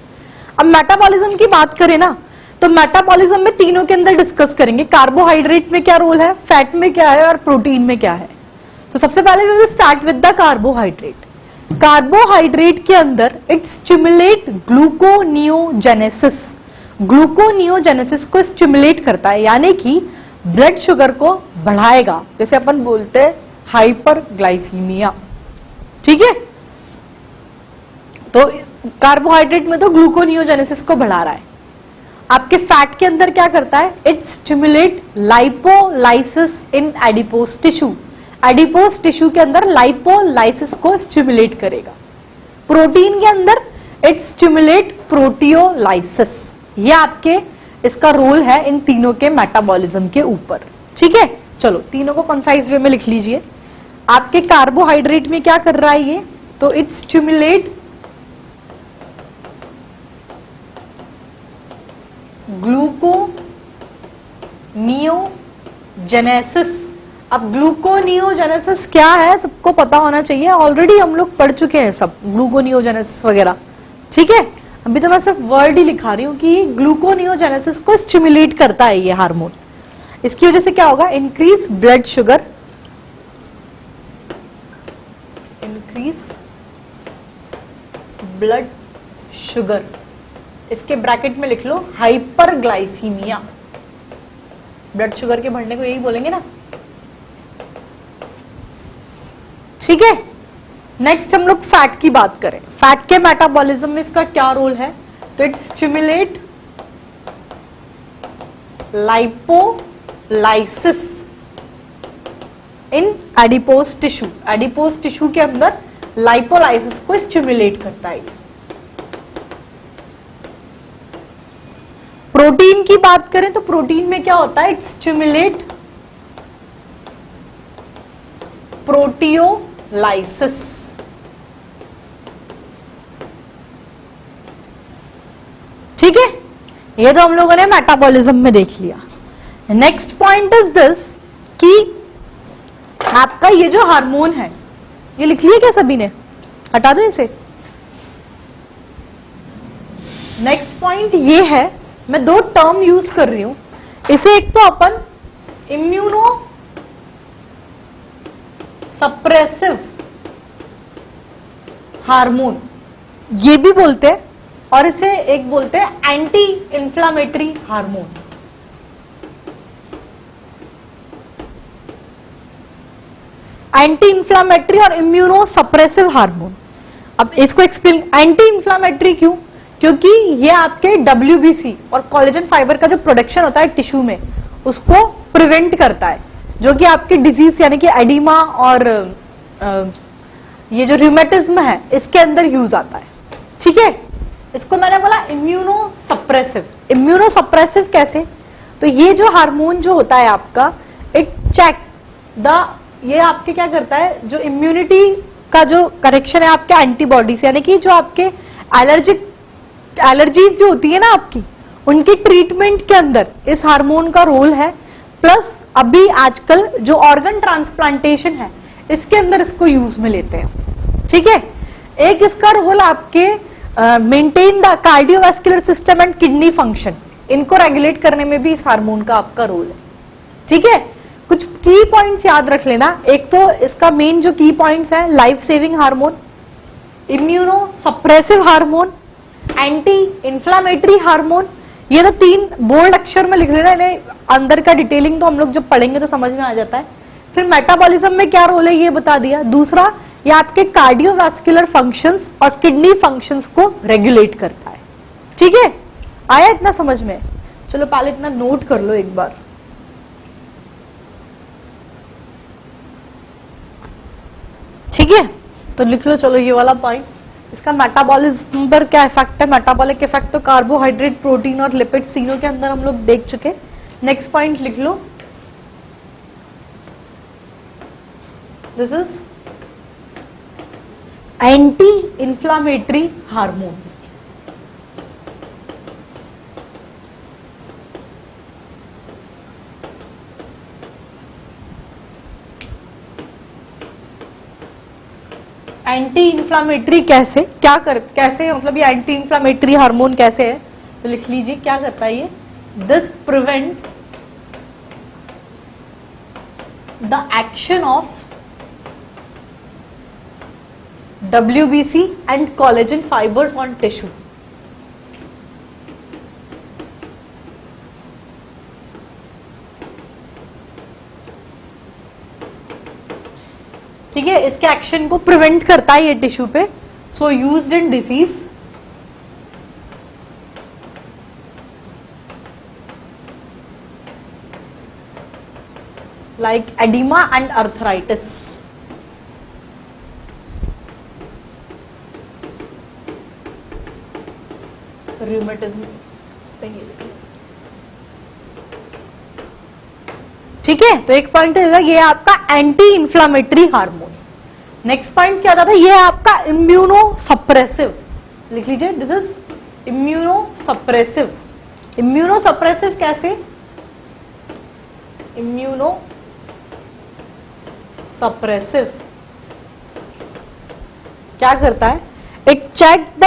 अब मेटाबॉलिज्म की बात करें ना, तो मेटाबॉलिज्म में तीनों के अंदर डिस्कस करेंगे, कार्बोहाइड्रेट में क्या रोल है, फैट में क्या है और प्रोटीन में क्या है। तो सबसे पहले we will start with the carbohydrate. Carbohydrate के अंदर इट स्टिमुलेट ग्लूकोनियोजेनेसिस, ग्लूकोनियोजेनेसिस को स्टिमुलेट करता है, यानी कि ब्लड शुगर को बढ़ाएगा, जैसे अपन बोलते हैं हाइपरग्लाइसीमिया। ठीक है, तो कार्बोहाइड्रेट में तो ग्लूकोनियोजेनेसिस को बढ़ा रहा है। आपके फैट के अंदर क्या करता है, it stimulate lipolysis in adipose tissue adipose tissue के अंदर लाइपोलाइसिस को स्टिमुलेट करेगा। प्रोटीन के अंदर इट स्टिमुलेट प्रोटियोलाइसिस। ये आपके इसका रोल है इन तीनों के मेटाबॉलिज्म के ऊपर। ठीक है, चलो तीनों को कंसाइज वे में लिख लीजिए। आपके कार्बोहाइड्रेट में क्या कर रहा है ये, तो इट स्टिमुलेट ग्लूकोनियोजेनेसिस। अब ग्लूकोनियोजेनेसिस क्या है सबको पता होना चाहिए, ऑलरेडी हम लोग पढ़ चुके हैं सब ग्लूकोनियोजेनेसिस वगैरह। ठीक है, अभी तो मैं सिर्फ वर्ड ही लिखा रही हूं कि ग्लूकोनियोजेनेसिस को स्टिमुलेट करता है ये हार्मोन। इसकी वजह से क्या होगा, increase blood sugar, increase blood sugar, इसके ब्रैकेट में लिख लो हाइपरग्लाइसीमिया। ब्लड शुगर के बढ़ने को यही बोलेंगे ना। ठीक है, नेक्स्ट हम लोग फैट की बात करें। फैट के मेटाबॉलिज्म में इसका क्या रोल है, तो it stimulate lipolysis in adipose tissue. Adipose tissue के अंदर लाइपोलाइसिस को स्टिमुलेट करता है। प्रोटीन की बात करें तो प्रोटीन में क्या होता है, इट स्टिमुलेट प्रोटियोलाइसिस। ठीक है, ये तो हम लोगों ने मेटाबॉलिज्म में देख लिया। नेक्स्ट पॉइंट इज दिस कि आपका ये जो हार्मोन है, ये लिख लिया क्या सभी ने, हटा दो इसे। नेक्स्ट पॉइंट ये है, मैं दो टर्म यूज कर रही हूं इसे, एक तो अपन इम्यूनो सप्रेसिव हार्मोन ये भी बोलते हैं, और इसे एक बोलते हैं anti inflammatory hormone. Anti inflammatory और इम्यूनो सप्रेसिव हार्मोन। अब इसको एक्सप्लेन, एंटी इंफ्लामेटरी क्यों, क्योंकि ये आपके WBC और कोलेजन फाइबर का जो प्रोडक्शन होता है टिश्यू में उसको प्रिवेंट करता है, जो कि आपके डिजीज यानी कि एडिमा और ये जो रूमेटिज्म है इसके अंदर यूज आता है। ठीक है, इसको मैंने बोला इम्यूनो सप्रेसिव। इम्यूनो सप्रेसिव कैसे, तो ये जो हार्मोन जो होता है आपका, इट चेक द, ये आपके क्या करता है, जो इम्यूनिटी का जो करेक्शन है आपके एंटीबॉडीज, यानी कि जो आपके एलर्जीज जो होती है ना आपकी, उनकी ट्रीटमेंट के अंदर इस हार्मोन का रोल है। प्लस अभी आजकल जो ऑर्गन ट्रांसप्लांटेशन है इसके अंदर इसको यूज में लेते हैं। ठीक है, एक इसका रोल आपके maintain the cardiovascular system and kidney function, इनको रेगुलेट करने में भी इस हार्मोन का आपका रोल है। ठीक है, कुछ की पॉइंट्स याद रख लेना। एक तो इसका मेन जो की पॉइंट्स है, life saving hormone, immuno suppressive hormone, anti inflammatory hormone. ये तो तीन बोल्ड अक्षर में लिख लेना, इन्हें अंदर का डिटेलिंग तो हम लोग जब पढ़ेंगे तो समझ में आ जाता है। फिर मेटाबॉलिज्म में क्या रोल है ये बता दिया। दूसरा, ये आपके कार्डियोवास्कुलर फंक्शंस और किडनी फंक्शंस को रेगुलेट करता है। ठीक है, आया इतना समझ में? चलो पहले इतना नोट कर लो एक बार। ठीक है, तो लिख लो चलो ये वाला पॉइंट। इसका मेटाबॉलिज्म पर क्या इफेक्ट है, मेटाबॉलिक इफेक्ट तो कार्बोहाइड्रेट, प्रोटीन और लिपिड तीनों के अंदर हम लोग देख चुके। नेक्स्ट पॉइंट लिख लो, this is anti inflammatory hormone. Anti inflammatory कैसे, कैसे मतलब ये एंटी इंफ्लामेटरी हार्मोन कैसे है, तो लिख लीजिए क्या करता है ये, this prevent the action of WBC and collagen fibers on tissue। ठीक है, इसके एक्शन को प्रिवेंट करता है ये टिश्यू पे। सो used in disease, like edema and arthritis. Rheumatism. ठीक है, तो एक पॉइंट है ये आपका anti inflammatory hormone. Next point क्या था, ये है आपका इम्यूनो सप्रेसिव। लिख लीजिए, this is immuno suppressive. Immuno suppressive कैसे? इम्यूनो सप्रेसिव क्या करता है? It check the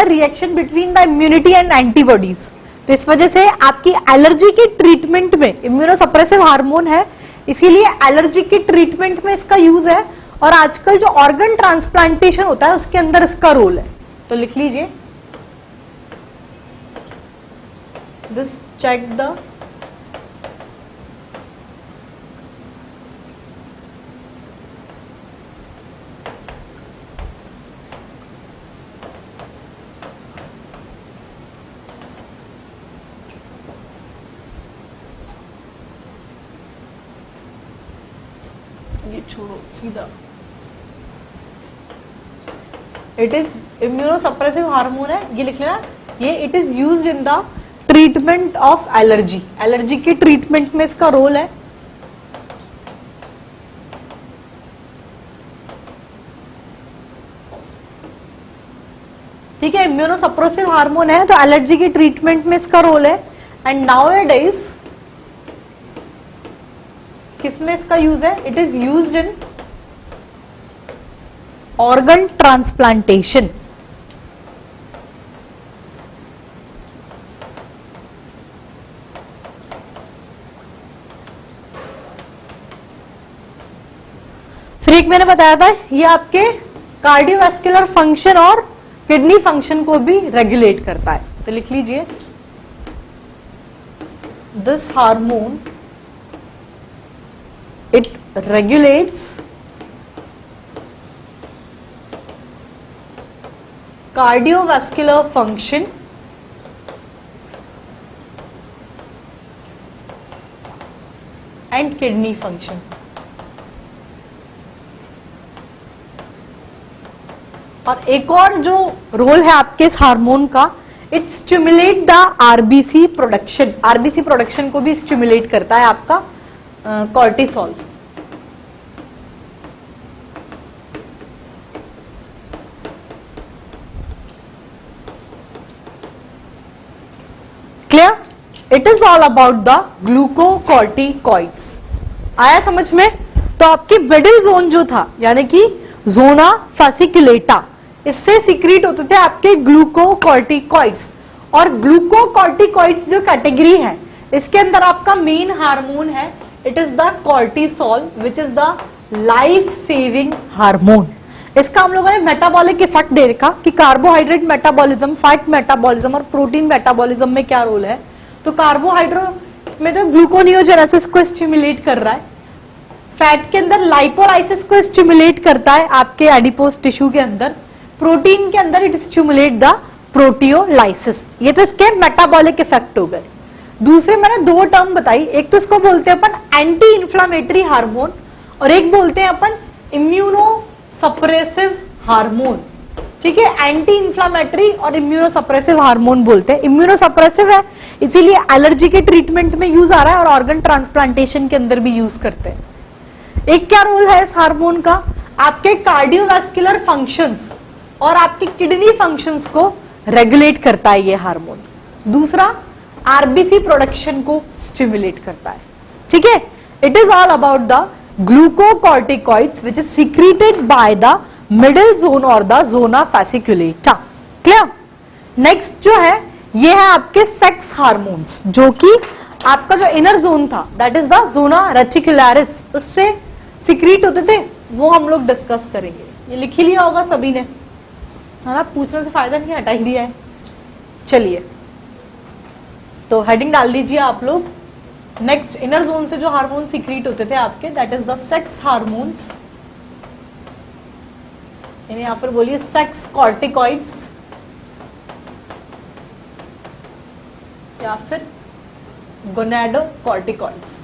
reaction between the immunity and antibodies. तो इस वजह से आपकी एलर्जी की ट्रीटमेंट में इम्यूनो सप्रेसिव हार्मोन है, इसीलिए एलर्जी की ट्रीटमेंट में इसका यूज है। और आजकल जो ऑर्गन ट्रांसप्लांटेशन होता है उसके अंदर इसका रोल है। तो लिख लीजिए, दिस चेक द छोड़ो सीधा, it is immuno suppressive hormone है, ये लिख लेना। ये it is used in the treatment of allergy. Allergy के ट्रीटमेंट में इसका रोल है। ठीक है, इम्यूनो सप्रेसिव हार्मोन है तो एलर्जी के ट्रीटमेंट में इसका रोल है। एंड नाउअडेज किसमें इसका यूज है? It is used in organ transplantation. फिर एक मैंने बताया था ये आपके कार्डियोवैस्कुलर फंक्शन और किडनी फंक्शन को भी रेगुलेट करता है। तो लिख लीजिए, this hormone it regulates cardiovascular function and kidney function। और एक और जो रोल है आपके इस हार्मोन का, it stimulate the RBC production. RBC production को भी स्टिमुलेट करता है आपका cortisol. Clear? It is all about the glucocorticoids. आया समझ में? तो आपकी मिडिल जोन जो था यानी कि जोना फासिकुलेटा, इससे सीक्रेट होते थे आपके ग्लूकोकॉर्टिकॉइड्स। और ग्लूकोकॉर्टिकॉइड्स जो कैटेगरी है इसके अंदर आपका मेन हार्मोन है, it is the cortisol which is the life saving hormone. इसका हम लोगों ने मेटाबॉलिक इफेक्ट दे रखा कि कार्बोहाइड्रेट मेटाबॉलिज्म, फैट मेटाबॉलिज्म और प्रोटीन मेटाबॉलिज्म में क्या रोल है। तो कार्बोहाइड्रेट में तो ग्लूकोनियोजेनेसिस को स्टिमुलेट कर रहा है, फैट के अंदर लाइपोलाइसिस को स्टिमुलेट करता है आपके एडिपोज टिश्यू के अंदर, प्रोटीन के अंदर इट स्टिमुलेट द प्रोटियोलाइसिस। ये तो इसके मेटाबॉलिक इफेक्ट हो गए। दूसरे मैंने दो टर्म बताई, एक तो इसको बोलते हैं अपन एंटी इंफ्लामेटरी हार्मोन और एक बोलते हैं अपन इम्यूनो सप्रेसिव हार्मोन। ठीक है, एंटी इंफ्लामेटरी और इम्यूनो सप्रेसिव हार्मोन बोलते हैं। इम्यूनो सप्रेसिव है इसीलिए एलर्जी के ट्रीटमेंट में यूज आ रहा है और ऑर्गन ट्रांसप्लांटेशन के अंदर भी यूज करते हैं। एक क्या रोल है इस हार्मोन का? आपके कार्डियोवैस्कुलर फंक्शंस और आपके किडनी फंक्शंस को रेगुलेट करता है ये हार्मोन। दूसरा आरबीसी प्रोडक्शन को स्टिमुलेट करता है। ठीक है, it is all about the glucocorticoids which is secreted by the middle zone और the zona fasciculata. Clear? Next जो है ये है आपके सेक्स हार्मोन्स, जो कि आपका जो इनर जोन था that is the zona reticularis, उससे सीक्रेट होते थे, वो हम लोग डिस्कस करेंगे। ये लिख ही लिया होगा सभी ने, है ना? पूछने से फायदा नहीं, हटा ही दिया है। चलिए तो हेडिंग डाल दीजिए आप लोग। नेक्स्ट, इनर जोन से जो हार्मोन सीक्रेट होते थे आपके that is the sex hormones, इन्हें यहां पर बोलिए सेक्स कॉर्टिकॉइड्स या फिर गोनेडोकॉर्टिकॉइड्स।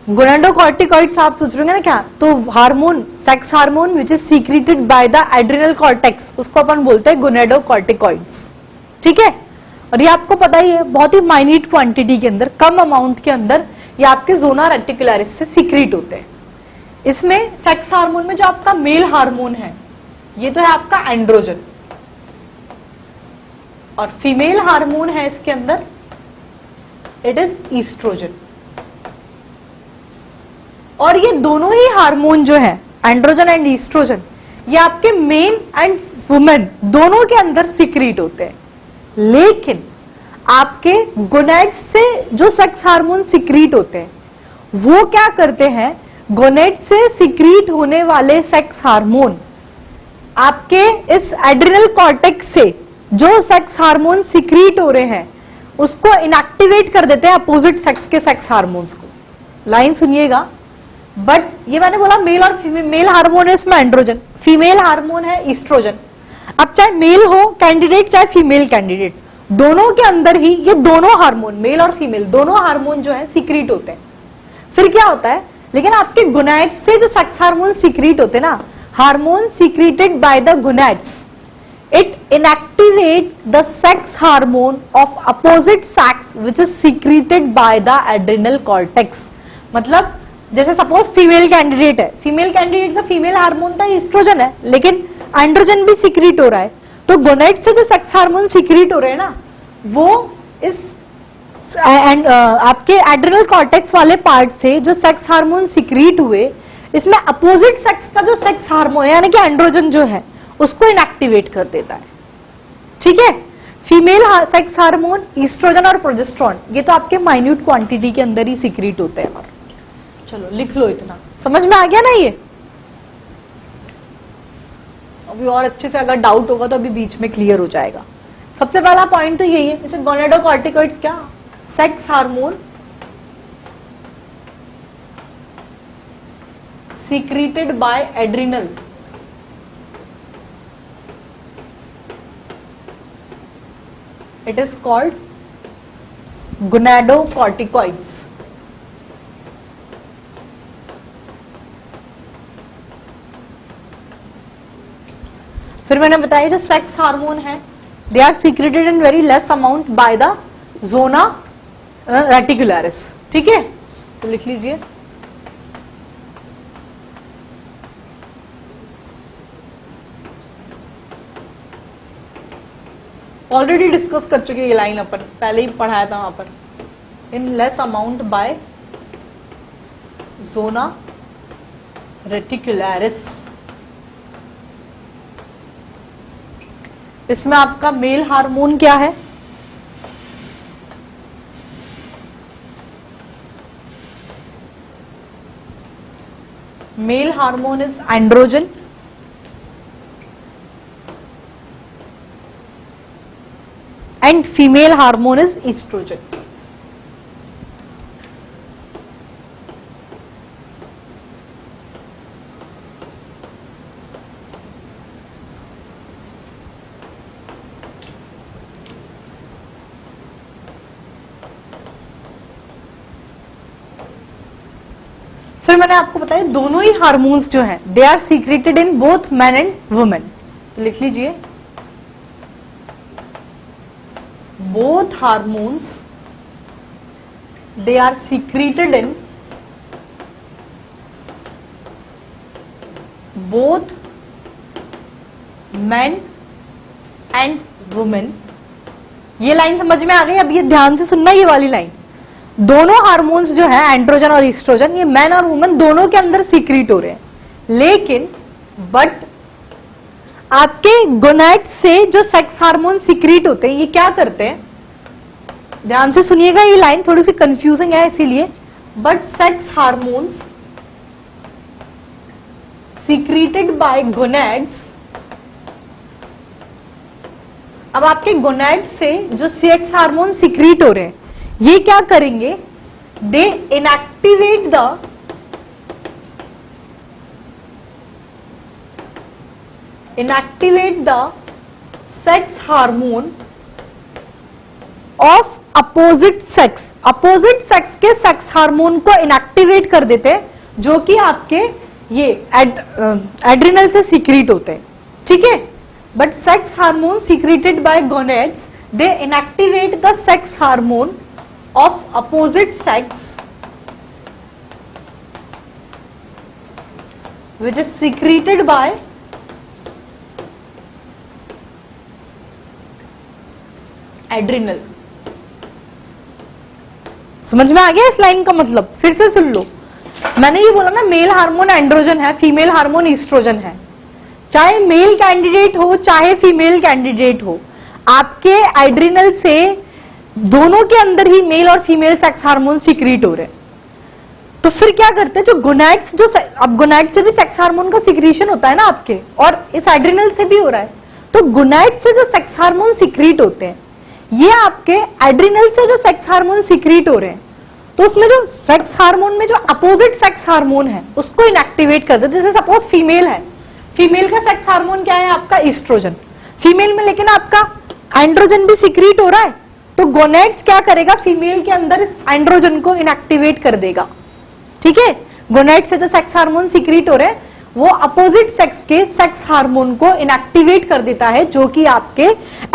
गोनाडोकॉर्टिकॉइड्स आप सोच रहे होंगे ना क्या, तो hormone, sex hormone which is secreted by the adrenal cortex, उसको अपन बोलते हैं गोनाडोकॉर्टिकॉइड्स। ठीक है, और ये आपको पता ही है बहुत ही माइन्यूट क्वांटिटी के अंदर, कम अमाउंट के अंदर ये आपके जोना रेटिकुलरिस से सीक्रेट होते हैं। इसमें सेक्स हार्मोन में जो आपका मेल हार्मोन है ये तो है आपका एंड्रोजन, और फीमेल हार्मोन है इसके अंदर इट इज ईस्ट्रोजन। और ये दोनों ही हार्मोन जो है एंड्रोजन एंड ईस्ट्रोजन, ये आपके मेन एंड वुमेन दोनों के अंदर सीक्रेट होते हैं। लेकिन आपके गोनेड्स से जो सेक्स हार्मोन सीक्रेट होते हैं वो क्या करते हैं, गोनेड से सीक्रेट होने वाले सेक्स हार्मोन आपके इस एड्रिनल कॉर्टेक्स से जो सेक्स हार्मोन सीक्रेट हो रहे हैं उसको इनएक्टिवेट कर देते हैं अपोजिट सेक्स के सेक्स हार्मोन्स को। लाइन सुनिएगा, बट ये मैंने बोला मेल और फीमेल, मेल हार्मोन है इसमें एंड्रोजन, फीमेल हार्मोन है ईस्ट्रोजन। अब चाहे मेल हो कैंडिडेट चाहे फीमेल कैंडिडेट, दोनों के अंदर ही ये दोनों हार्मोन, मेल और फीमेल दोनों हार्मोन जो है सीक्रेट होते हैं। फिर क्या होता है, लेकिन आपके गोनैड्स से जो सेक्स हार्मोन सीक्रेट होते हैं ना, hormone secreted by the gonads, it inactivate the sex hormone of opposite sex which is secreted by the adrenal cortex. मतलब जैसे सपोज फीमेल कैंडिडेट है, फीमेल कैंडिडेट का फीमेल हार्मोन था ईस्ट्रोजन है, लेकिन एंड्रोजन भी सीक्रेट हो रहा है, तो गोनेड से जो सेक्स हार्मोन सीक्रेट हो रहे हैं ना वो इस आपके एड्रिनल कॉर्टेक्स वाले पार्ट से जो सेक्स हार्मोन सीक्रेट हुए, इसमें अपोजिट सेक्स का जो सेक्स हार्मोन यानी कि एंड्रोजन जो है उसको इनएक्टिवेट कर देता है। ठीक है, फीमेल सेक्स हार्मोन ईस्ट्रोजन और प्रोजेस्टेरॉन ये तो आपके माइन्यूट क्वांटिटी के अंदर ही सीक्रेट होते हैं। चलो लिख लो, इतना समझ में आ गया ना ये। अभी और अच्छे से अगर डाउट होगा तो अभी बीच में क्लियर हो जाएगा। सबसे पहला पॉइंट तो यही है, जैसे गोनेडोकॉर्टिकॉइड्स क्या, sex hormone secreted by adrenal, it is called gonadocorticoids. फिर मैंने बताया जो सेक्स हार्मोन है they are secreted in very less amount by the zona reticularis. ठीक है, तो लिख लीजिए ऑलरेडी डिस्कस कर चुके ये लाइन, अपन पहले ही पढ़ाया था वहां पर, in less amount by zona reticularis. इसमें आपका मेल हार्मोन क्या है, male hormone is androgen and female hormone is oestrogen. फिर मैंने आपको बताया दोनों ही हार्मोन्स जो हैं they are secreted in both man and women. तो लिख लीजिए both hormones they are secreted in both man and women. ये लाइन समझ में आ गई? अब ये ध्यान से सुनना, ये वाली लाइन, दोनों हार्मोन्स जो है एंड्रोजन और ईस्ट्रोजन ये मैन और वुमेन दोनों के अंदर सीक्रेट हो रहे हैं, लेकिन बट आपके गोनैड से जो सेक्स हार्मोन सीक्रेट होते हैं ये क्या करते हैं, ध्यान से सुनिएगा, ये लाइन थोड़ी सी कंफ्यूजिंग है इसीलिए, but sex hormones secreted by gonads. अब आपके गोनैड से जो सेक्स हार्मोन सीक्रेट हो रहे हैं ये क्या करेंगे, they inactivate the sex hormone of opposite sex के सेक्स हार्मोन को इनएक्टिवेट कर देते हैं, जो कि आपके ये एड्रिनल से सीक्रेट होते हैं, ठीक है। But sex hormone secreted bye gonads, they inactivate the sex hormone of opposite sex which is secreted by adrenal. समझ में आ गया इस लाइन का मतलब? फिर से सुन लो, मैंने ये बोला ना, मेल हार्मोन एंड्रोजन है, फीमेल हार्मोन ईस्ट्रोजन है। चाहे मेल कैंडिडेट हो चाहे फीमेल कैंडिडेट हो, आपके एड्रिनल से दोनों के अंदर ही मेल और फीमेल सेक्स हार्मोन सीक्रेट हो रहे हैं। तो फिर क्या करते हैं, जो गोनैड्स, जो अब गोनैड से भी सेक्स हार्मोन का सीक्रेशन होता है ना आपके, और इस एड्रिनल से भी हो रहा है। तो गोनैड से जो सेक्स हार्मोन सीक्रेट होते हैं, ये आपके एड्रिनल से जो सेक्स हार्मोन सीक्रेट हो रहे हैं, तो उसमें जो सेक्स हार्मोन में जो अपोजिट सेक्स हार्मोन है उसको इनएक्टिवेट कर देते हैं। जैसे सपोज फीमेल है, फीमेल का सेक्स हार्मोन क्या है आपका? ईस्ट्रोजन। फीमेल में लेकिन आपका एंड्रोजन भी सीक्रेट हो रहा है, तो गोनैड्स क्या करेगा, फीमेल के अंदर इस एंड्रोजन को इनएक्टिवेट कर देगा, ठीक है। गोनैड से जो सेक्स हार्मोन सीक्रेट हो रहे हैं वो अपोजिट सेक्स के सेक्स हार्मोन को इनएक्टिवेट कर देता है, जो कि आपके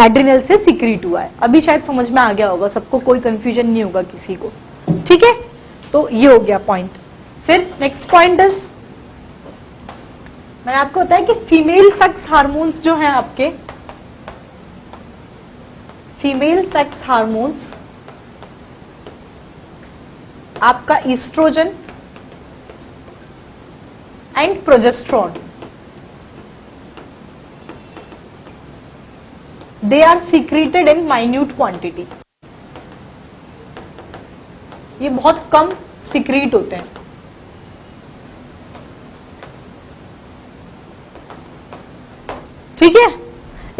एड्रिनल से सीक्रेट हुआ है। अभी शायद समझ में आ गया होगा सबको, कोई कंफ्यूजन नहीं होगा किसी को, ठीक है। तो ये हो गया पॉइंट। फिर नेक्स्ट पॉइंट इज, मैंने आपको बताया कि फीमेल सेक्स हार्मोन्स जो हैं आपके, फीमेल सेक्स हार्मोन्स आपका oestrogen and progesterone, they are secreted in minute quantity। ये बहुत कम सीक्रेट होते हैं, ठीक है।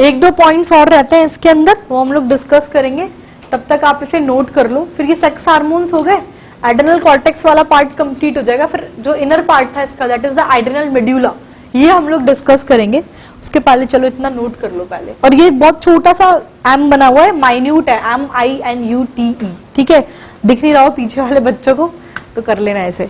एक दो पॉइंट्स और रहते हैं इसके अंदर, वो हम लोग डिस्कस करेंगे, तब तक आप इसे नोट कर लो। फिर ये सेक्स हार्मोन्स हो गए, एड्रिनल कॉर्टेक्स वाला पार्ट कंप्लीट हो जाएगा। फिर जो इनर पार्ट था इसका, that is the adrenal medulla, ये हम लोग डिस्कस करेंगे। उसके पहले चलो इतना नोट कर लो पहले। और ये बहुत छोटा सा एम बना हुआ है, माइन्यूट है, MINUTE, ठीक है। दिख नहीं रहा हो पीछे वाले बच्चों को, तो कर लेना ऐसे,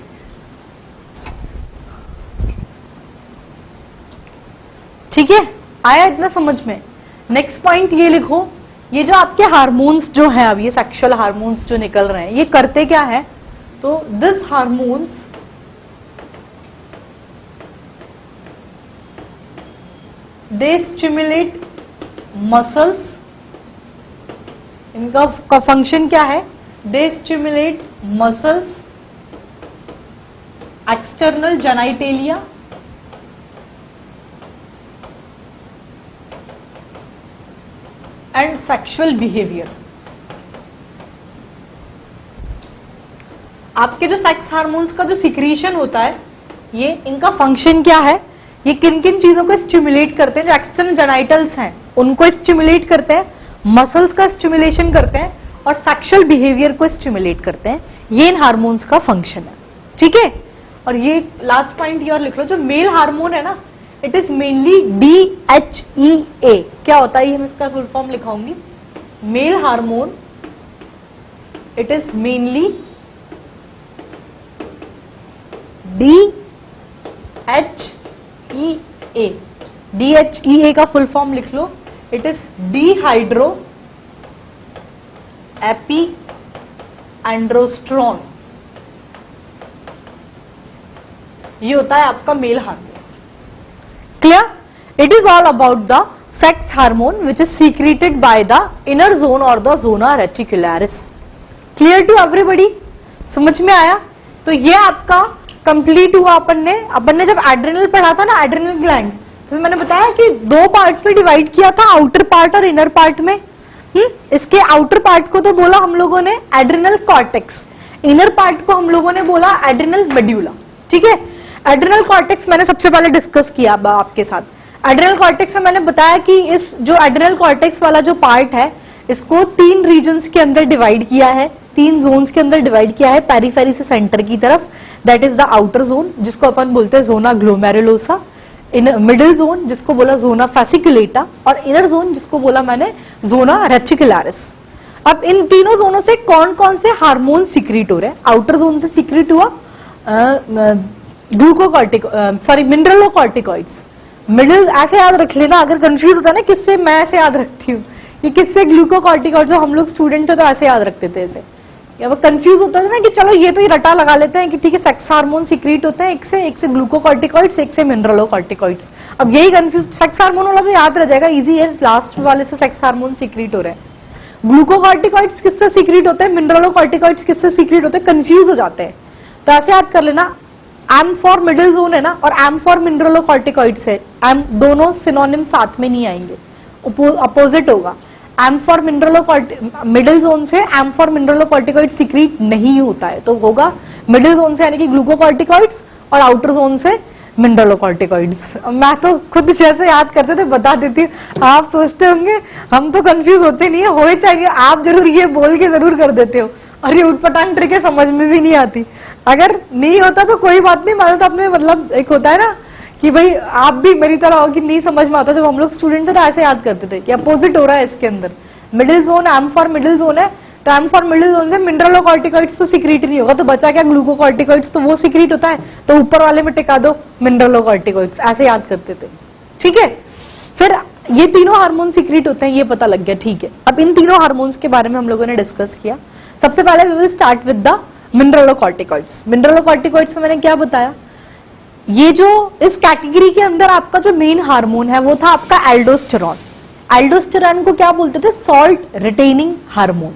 ठीक है। आया इतना समझ में? नेक्स्ट पॉइंट ये लिखो, ये जो आपके हार्मोन्स जो हैं, अब ये सेक्सुअल हार्मोन्स जो निकल रहे हैं, ये करते क्या है? तो this hormones they stimulate muscles. इनका फंक्शन क्या है? दे stimulate muscles, external genitalia and sexual behaviour. आपके जो सेक्स हार्मोन्स का जो सिक्रीशन होता है, ये इनका फंक्शन क्या है? ये किन किन चीजों को स्टिमुलेट करते हैं? जो एक्सटर्नल जेनाइटल्स हैं उनको स्टिमुलेट करते हैं, मसल्स का स्टिमुलेशन करते हैं, और सेक्सुअल बिहेवियर को स्टिमुलेट करते हैं। ये इन हार्मोन्स का फंक्शन है, ठीक है। और ये लास्ट पॉइंट ये और लिख लो, जो मेल हार्मोन है ना, इट इज मेनली DHEA। क्या होता है ये? मैं इसका फुल फॉर्म लिखाऊंगी। Male hormone, it is mainly DHEA। DHEA का फुल फॉर्म लिख लो, it is dehydro epi androsterone. ये होता है आपका male hormone. Clear? It is all about the sex hormone which is secreted by the inner zone or the zona reticularis. Clear to everybody? समझ में आया? तो ये आपका कंप्लीट हुआ। अपन ने जब एड्रिनल पढ़ा था ना, एड्रिनल ग्लैंड, तो मैंने बताया कि दो पार्ट्स में डिवाइड किया था, आउटर पार्ट और इनर पार्ट में। इसके आउटर पार्ट को तो बोला हम लोगों ने एड्रिनल कॉर्टेक्स, इनर पार्ट को हम लोगों ने बोला एड्रिनल मेड्यूला, ठीक है। एड्रिनल कॉर्टेक्स मैंने सबसे पहले डिस्कस किया आपके साथ। एड्रिनल कॉर्टेक्स में मैंने बताया कि इस जो एड्रिनल कॉर्टेक्स वाला जो पार्ट है, इसको 3 रीजन्स के अंदर डिवाइड किया है, 3 जोन्स के अंदर डिवाइड किया है, पेरिफेरी से सेंटर की तरफ। That is the outer zone, जिसको अपन बोलते हैं जोना ग्लोमेरुलोसा, मिडिल जोन जिसको बोला जोना फैसिकुलेटा, और इनर जोन जिसको बोला मैंने जोना रेटिकुलारिस। अब इन तीनों जोनों से कौन कौन से हार्मोन सीक्रेट हो रहे हैं? आउटर जोन से सीक्रेट हुआ मिनरलोकॉर्टिकॉइड्स। मिडिल ऐसे याद रख लेना, अगर कंफ्यूज होता है ना किससे, मैं ऐसे याद रखती हूँ कि किससे ग्लूकोकॉर्टिकॉइड्स, हम लोग स्टूडेंट थे तो ऐसे याद रखते थे ऐसे, या वो कंफ्यूज होता था ना कि चलो ये तो ही रटा लगा लेते हैं कि ठीक है सेक्स हार्मोन सीक्रेट होते हैं, एक से ग्लूकोकॉर्टिकॉइड्स, एक से मिनरलोकॉर्टिकॉइड्स। अब यही कंफ्यूज, सेक्स हार्मोन वाला तो याद रह जाएगा, इजी है, लास्ट वाले से सेक्स हार्मोन सीक्रेट हो रहे हैं। ग्लूकोकॉर्टिकॉइड्स किससे सीक्रेट होते हैं, मिनरलोकॉर्टिकॉइड्स किससे सीक्रेट होते हैं, कंफ्यूज हो जाते हैं। तो ऐसे याद कर लेना, एम फॉर मिडिल जोन है ना, और एम फॉर मिनरलोकॉर्टिकॉइड्स है, एम दोनों सिनोनिम साथ में नहीं आएंगे, अपोजिट होगा। एम फॉर मिडिल जोन से एम फॉर मिनरलोकॉर्टिकॉइड सीक्रेट नहीं होता है, तो होगा मिडिल जोन से यानी कि ग्लूकोकॉर्टिकॉइड्स, और आउटर जोन से मिनरलोकॉर्टिकॉइड्स। मैं तो खुद जैसे याद करते थे बता देती हूँ, आप सोचते होंगे हम तो कंफ्यूज होते नहीं है, हो चाहिए आप जरूर ये बोल के जरूर कर देते हो, और ये उठपटांग ट्रिक है, समझ में भी नहीं आती। अगर नहीं होता तो कोई बात नहीं, मानो तो अपने मतलब एक होता है ना कि भाई आप भी मेरी तरह हो कि नहीं समझ में आता। जब हम लोग स्टूडेंट थे तो ऐसे याद करते थे कि अपोजिट हो रहा है इसके अंदर, middle zone M for middle zone है, तो एम फॉर मिडिल जोन से मिनरलोकॉर्टिकॉइड्स तो सीक्रेट नहीं होगा, तो बचा क्या ग्लूकोकॉर्टिकॉइड्स, तो वो सीक्रेट होता है, तो ऊपर वाले में टिका दो मिनरलोकॉर्टिकॉइड्स, ऐसे याद करते थे। ठीक है, फिर ये तीनों हार्मोन सीक्रेट होते हैं, ये पता लग गया। ठीक है, अब इन तीनों हार्मोन्स के बारे में हम लोगों ने डिस्कस किया। सबसे पहले we will start with the mineralocorticoids. Mineralocorticoids में मैंने क्या बताया, ये जो इस कैटेगरी के अंदर आपका जो मेन हार्मोन है वो था आपका एल्डोस्टेरॉन। एल्डोस्टेरॉन को क्या बोलते थे, सॉल्ट रिटेनिंग हार्मोन।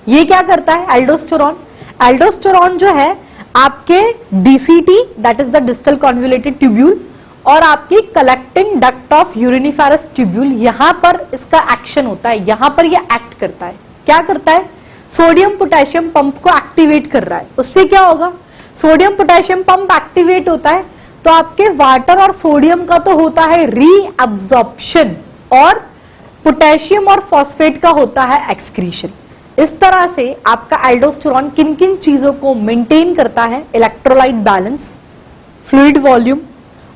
ये क्या करता है एल्डोस्टेरॉन, एल्डोस्टेरॉन जो है आपके DCT that is the distal convoluted tubule और आपकी collecting duct of uriniferous tubule, यहां पर इसका एक्शन होता है, यहां पर ये एक्ट करता है। क्या करता है, सोडियम पोटेशियम पंप को एक्टिवेट कर रहा है। उससे क्या होगा, सोडियम पोटेशियम पंप एक्टिवेट होता है तो आपके वाटर और सोडियम का तो होता है रीअब्जॉर्प्शन, और पोटेशियम और फॉस्फेट का होता है एक्सक्रीशन। इस तरह से आपका एल्डोस्टेरॉन किन किन चीजों को मेंटेन करता है, electrolyte balance, fluid volume,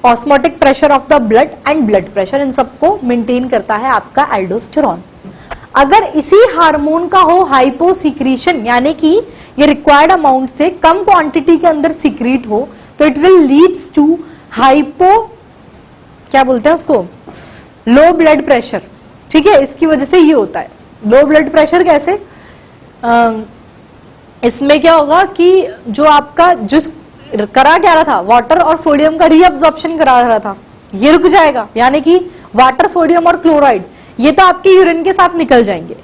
osmotic pressure of the blood and blood pressure, इन सबको मेंटेन करता है आपका एल्डोस्टेरॉन। अगर इसी हार्मोन का हो हाइपोसीक्रीशन, यानी कि ये रिक्वायर्ड अमाउंट से कम क्वांटिटी के अंदर सीक्रेट हो, तो it will leads to hypo, क्या बोलते हैं उसको, लो ब्लड प्रेशर। ठीक है, इसकी वजह से ये होता है लो ब्लड प्रेशर। कैसे, इसमें क्या होगा कि जो आपका जिस करा क्या रहा था, वाटर और सोडियम का रीअब्जॉर्प्शन करा रहा था, ये रुक जाएगा, यानी कि वाटर, सोडियम और क्लोराइड ये तो आपके यूरिन के साथ निकल जाएंगे,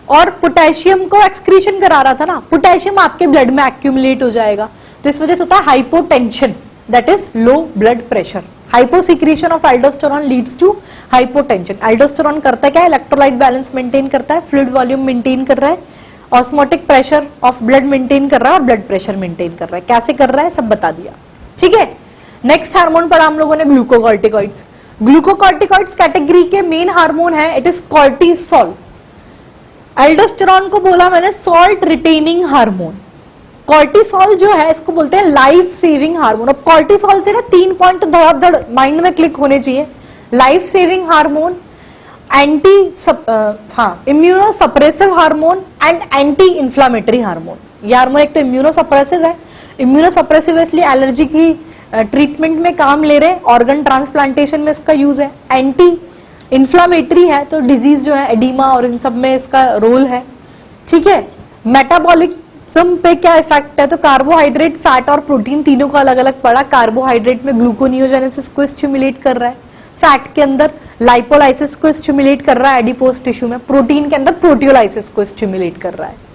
और पोटेशियम को एक्सक्रीशन करा रहा था ना, पोटेशियम आपके ब्लड में एक्यूमुलेट हो जाएगा, तो इस वजह से होता है hypotension, that is low blood pressure. Hyposecretion of aldosterone leads to hypotension. Aldosterone करता क्या है, इलेक्ट्रोलाइट बैलेंस मेंटेन करता है, फ्लूइड वॉल्यूम मेंटेन कर रहा है, osmotic pressure of blood maintain कर रहा है, और ब्लड प्रेशर मेंटेन कर रहा है। कैसे कर रहा है सब बता दिया। ठीक है, नेक्स्ट हार्मोन पढ़ा हम लोगों ने ग्लूकोकॉर्टिकॉइड्स। ग्लूकोकॉर्टिकॉइड्स कैटेगरी के मेन हार्मोन है, इट इज कॉर्टिसोल। एल्डोस्टेरॉन को बोला मैंने सॉल्ट रिटेनिंग हार्मोन, कॉर्टिसोल जो है इसको बोलते हैं लाइफ सेविंग हार्मोन। अब कॉर्टिसोल से ना 3 पॉइंट धड़ माइंड में क्लिक होने चाहिए, life saving hormone, immuno suppressive hormone and anti inflammatory hormone. ये हार्मोन एक तो इम्यूनो सप्रेसिव है, इम्यूनो सप्रेसिव इसलिए एलर्जी की ट्रीटमेंट में काम ले रहे हैं, ऑर्गन ट्रांसप्लांटेशन में इसका यूज है। एंटी इंफ्लामेटरी है तो डिजीज जो है एडिमा और इन सब में इसका रोल है। ठीक है, मेटाबॉलिज्म पे क्या इफेक्ट है, तो कार्बोहाइड्रेट, फैट और प्रोटीन तीनों का अलग अलग पड़ा। कार्बोहाइड्रेट में ग्लूकोनियोजेनेसिस को स्टिमुलेट कर रहा है, फैट के अंदर लाइपोलाइसिस को स्टिमुलेट कर रहा है एडिपोज टिश्यू में, प्रोटीन के अंदर प्रोटियोलाइसिस को स्टिमुलेट कर रहा है।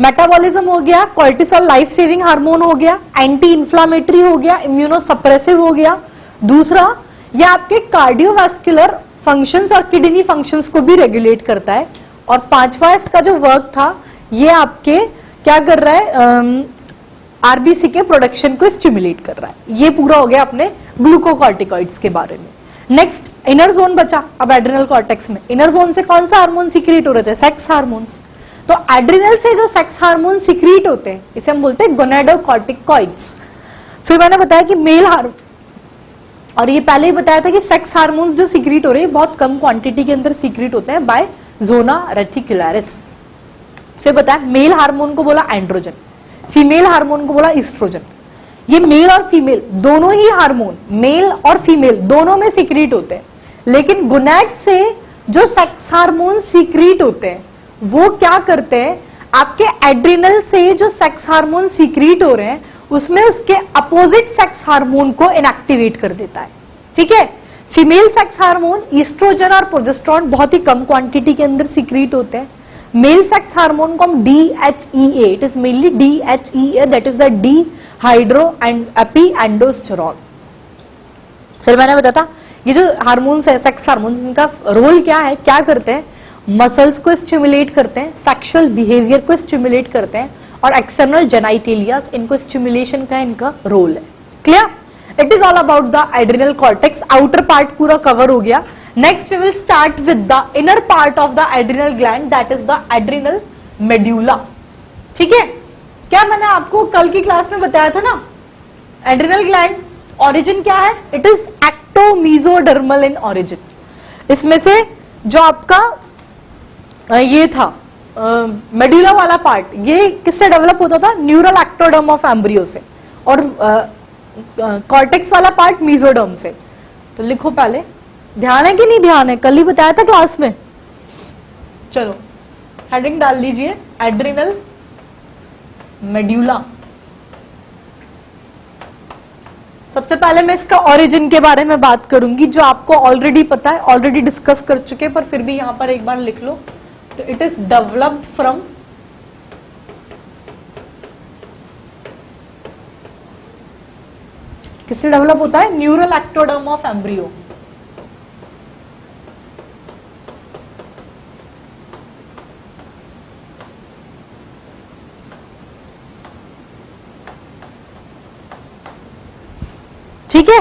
मेटाबॉलिज्म हो गया, कॉर्टिसोल लाइफ सेविंग हार्मोन हो गया, एंटी इंफ्लामेटरी हो गया, इम्यूनो सप्रेसिव हो गया। दूसरा, ये आपके कार्डियोवास्कुलर फंक्शंस और किडनी फंक्शंस को भी रेगुलेट करता है। और पांचवा इसका जो वर्क था, ये आपके क्या कर रहा है, आरबीसी के प्रोडक्शन को स्टिमुलेट कर रहा है। ये पूरा हो गया अपने ग्लूकोकॉर्टिकॉइड्स के बारे में। नेक्स्ट इनर जोन बचा। अब एड्रिनल कॉर्टेक्स में इनर जोन से कौन सा हार्मोन सीक्रेट हो रहे थे, सेक्स हार्मोन्स। तो एड्रिनल से जो सेक्स हार्मोन सीक्रेट होते हैं इसे हम बोलते हैं गोनेडोकॉर्टिकॉइड्स। फिर मैंने बताया कि मेल हार्मोन, और ये पहले ही बताया था कि सेक्स हार्मोन्स जो सीक्रेट हो रहे हैं बहुत कम क्वांटिटी के अंदर सीक्रेट होते हैं बाय जोना रेटिकुलरिस। फिर बताया मेल हार्मोन को बोला एंड्रोजन, फीमेल हार्मोन को बोला ईस्ट्रोजन। ये मेल और फीमेल दोनों ही हार्मोन, मेल और फीमेल दोनों में सीक्रेट होते हैं, लेकिन गोनैड से जो सेक्स हार्मोन सीक्रेट होते हैं वो क्या करते हैं, आपके एड्रिनल से जो सेक्स हार्मोन सीक्रेट हो रहे हैं उसमें उसके अपोजिट सेक्स हार्मोन को इनएक्टिवेट कर देता है। ठीक है, फीमेल सेक्स हार्मोन ईस्ट्रोजन और प्रोजेस्टेरोन बहुत ही कम क्वांटिटी के अंदर सीक्रेट होते हैं। मेल सेक्स हार्मोन को हम DHEA, it is mainly DHEA, that is the dehydro and epi androsterone. फिर मैंने बताया था ये जो हार्मोन्स है, सेक्स हार्मोन्स, इनका रोल क्या है, क्या करते हैं, मसल्स को स्टिमुलेट करते हैं, सेक्सुअल बिहेवियर को स्टिमुलेट करते हैं, और एक्सटर्नल जेनाइटेलियास, इनको स्टिमुलेशन का इनका रोल है। Clear? It is all about the adrenal cortex. Outer part पूरा कवर हो गया। Next we will start with the inner part of the adrenal gland, that is the adrenal medulla. ठीक है, क्या मैंने आपको कल की क्लास में बताया था ना, एड्रिनल ग्लैंड ओरिजिन क्या है, इट इज एक्टोमीजोडर्मल इन ओरिजिन। इसमें से जो आपका ये था मेड्यूला वाला पार्ट, ये किससे डेवलप होता था, न्यूरल एक्टोडर्म ऑफ एम्ब्रियो से, और कॉर्टेक्स वाला पार्ट मीजोडर्म से। तो लिखो पहले, ध्यान है कि नहीं ध्यान है, कल ही बताया था क्लास में। चलो हेडिंग डाल लीजिए, एड्रिनल मेड्यूला। सबसे पहले मैं इसका ओरिजिन के बारे में बात करूंगी, जो आपको ऑलरेडी पता है, ऑलरेडी डिस्कस कर चुके, पर फिर भी यहां पर एक बार लिख लो। तो इट इज डेवलप्ड फ्रॉम किससे डेवलप होता है, न्यूरल एक्टोडर्म ऑफ एम्ब्रियो। ठीक है,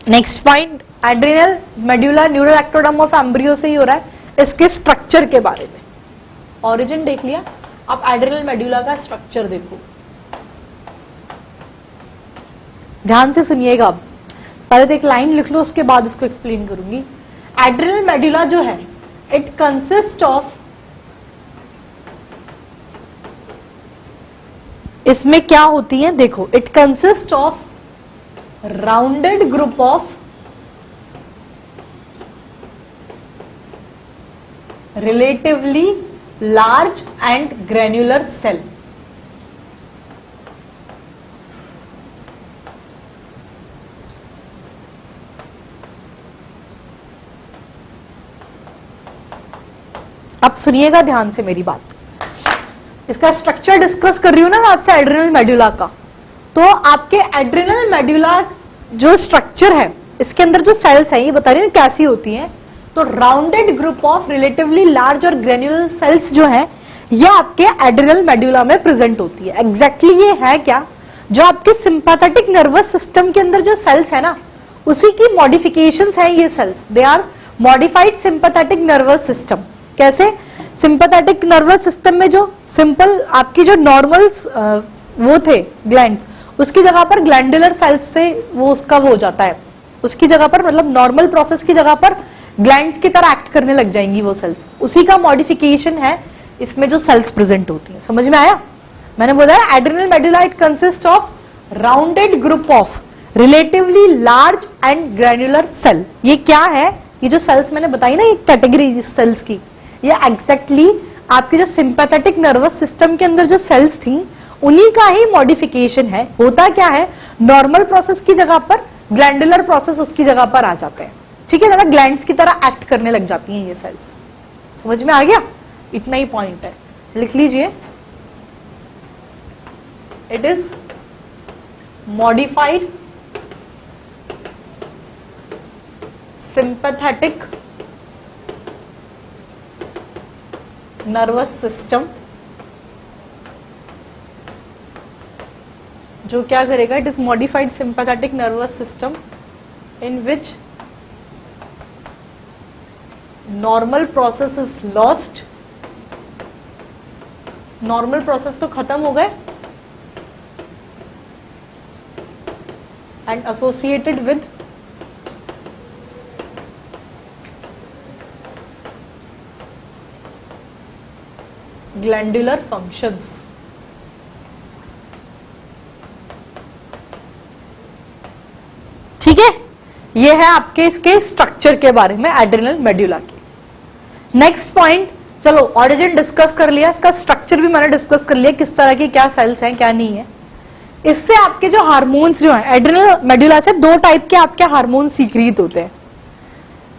next point, adrenal medulla neural ectoderm of embryo से ही हो रहा है। इसके स्ट्रक्चर के बारे में, ओरिजिन देख लिया, अब एड्रिनल मेड्यूला का स्ट्रक्चर देखो, ध्यान से सुनिएगा। अब पहले तो एक लाइन लिख लो, उसके बाद इसको एक्सप्लेन करूंगी। एड्रिनल मेड्यूला जो है, इट कंसिस्ट ऑफ, इसमें क्या होती है देखो, it consist of rounded group of relatively large and granular cell। अब सुनिएगा ध्यान से मेरी बात, इसका स्ट्रक्चर डिस्कस कर रही हूं ना मैं आपसे एड्रिनल मेड्यूला का। तो आपके एड्रिनल मेड्यूला जो स्ट्रक्चर है, इसके अंदर जो सेल्स हैं, ये बता रही हूं कैसी होती हैं। तो rounded group of relatively large और ग्रेन्युलर सेल्स जो है, ये आपके एड्रिनल मेड्यूला में प्रेजेंट होती है। एग्जैक्टली ये है क्या, जो आपके सिंपैथेटिक नर्वस सिस्टम के अंदर जो सेल्स है ना, उसी की मॉडिफिकेशंस हैं ये cells. They are modified sympathetic nervous system. कैसे, सिंपैथेटिक नर्वस सिस्टम में जो सिंपल आपकी जो नॉर्मल वो थे ग्लैंड्स, उसकी जगह पर ग्लैंडुलर सेल्स से वो उसका वो हो जाता है, उसकी जगह पर, मतलब नॉर्मल प्रोसेस की जगह पर ग्लैंड्स की तरह एक्ट करने लग जाएंगी वो सेल्स। उसी का मॉडिफिकेशन है इसमें जो सेल्स प्रेजेंट होती हैं। समझ में आया? मैंने बोला adrenal medulla it consist of rounded group of relatively large and granular cell. ये क्या है, ये जो सेल्स मैंने बताई ना, ये कैटेगरी सेल्स की, ये एग्जैक्टली आपके जो सिंपैथेटिक नर्वस सिस्टम के अंदर जो सेल्स थी, उन्हीं का ही मॉडिफिकेशन है। होता क्या है, नॉर्मल प्रोसेस की जगह पर ग्लैंडुलर प्रोसेस उसकी जगह पर आ जाते हैं। ठीक है, ज्यादा ग्लैंड्स की तरह एक्ट करने लग जाती हैं ये सेल्स। समझ में आ गया? इतना ही पॉइंट है, लिख लीजिए। It is modified sympathetic nervous system, जो क्या करेगा, it is modified sympathetic nervous system in which normal process is lost. Normal process तो खत्म हो गए, and associated with glandular functions. ठीक है, ये है आपके इसके स्ट्रक्चर के बारे में एड्रिनल मेड्यूला के। नेक्स्ट पॉइंट, चलो ऑरिजिन डिस्कस कर लिया, इसका स्ट्रक्चर भी मैंने डिस्कस कर लिया, किस तरह की क्या सेल्स हैं क्या नहीं है। इससे आपके जो हार्मोन्स जो हैं, एड्रिनल मेड्यूला से दो टाइप के आपके हार्मोन सीक्रीट होते हैं।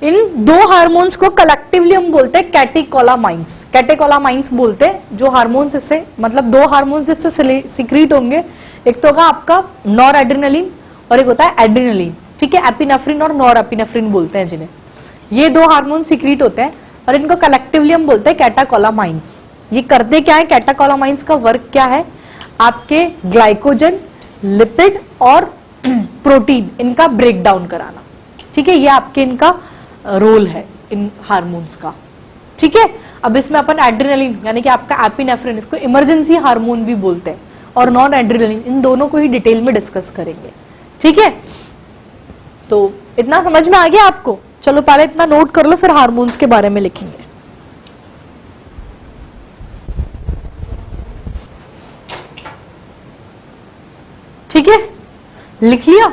इन दो हार्मोन्स को कलेक्टिवली हम बोलते हैं कैटेकोलामाइंस। कैटेकोलामाइंस बोलते हैं जो हार्मोन्स इससे, मतलब दो हार्मोन्स जिससे सीक्रीट होंगे, एक तो होगा आपका नॉर एड्रिनलिन और एक होता है एड्रिनलिन। ठीक है, एपिनेफ्रिन और नॉर एपिनेफ्रिन बोलते हैं जिन्हें। ये दो हार्मोन सीक्रीट होते हैं और इनको कलेक्टिवली हम बोलते हैं कैटेकोलामाइंस। ये करते क्या है, कैटेकोलामाइंस का वर्क क्या है, आपके ग्लाइकोजन, लिपिड और प्रोटीन इनका ब्रेक डाउन कराना। ठीक है, ये आपके इनका रोल है इन हार्मोन्स का। ठीक है, अब इसमें अपन एड्रिनलिन यानी कि आपका एपिनेफ्रिन, इसको इमरजेंसी हार्मोन भी बोलते हैं, और नॉन एड्रिनलिन, इन दोनों को ही डिटेल में डिस्कस करेंगे। ठीक है, तो इतना समझ में आ गया आपको? चलो पहले इतना नोट कर लो, फिर हार्मोन्स के बारे में लिखेंगे। ठीक है, लिख लिया?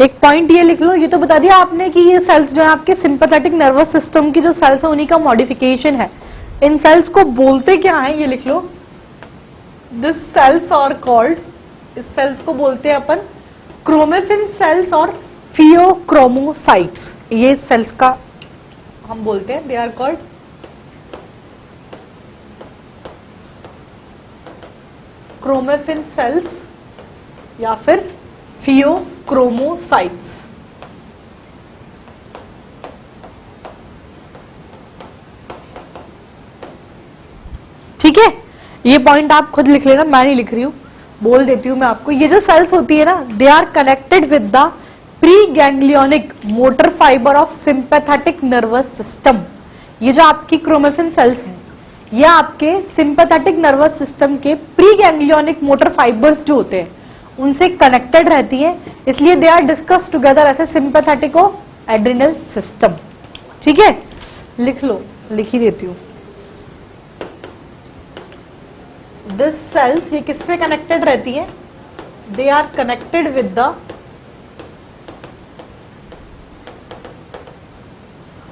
एक पॉइंट ये लिख लो, ये तो बता दिया आपने कि ये सेल्स जो है आपके सिंपैथेटिक नर्वस सिस्टम की जो सेल्स है उन्हीं का मॉडिफिकेशन है। इन सेल्स को बोलते क्या है ये लिख लो, दिस सेल्स आर कॉल्ड, इस सेल्स को बोलते हैं अपन क्रोमेफिन सेल्स और फियोक्रोमोसाइट्स। ये सेल्स का हम बोलते हैं, दे आर कॉल्ड क्रोमेफिन सेल्स या फिर फियोक्रोमोसाइट्स। ठीक है, ये पॉइंट आप खुद लिख लेना, मैं नहीं लिख रही हूं, बोल देती हूं मैं आपको। ये जो सेल्स होती है ना, they are connected with the pre ganglionic motor fibre of sympathetic nervous system. ये जो आपकी क्रोमेफिन सेल्स हैं, ये आपके सिंपैथेटिक नर्वस सिस्टम के प्री गैंग्लियोनिक मोटर फाइबर्स जो होते हैं उनसे कनेक्टेड रहती है, इसलिए they are discuss together as a sympathetico adrenal system. ठीक है, लिख लो, लिख ही देती हूं। दिस सेल्स, ये किससे कनेक्टेड रहती है, they are connected with the,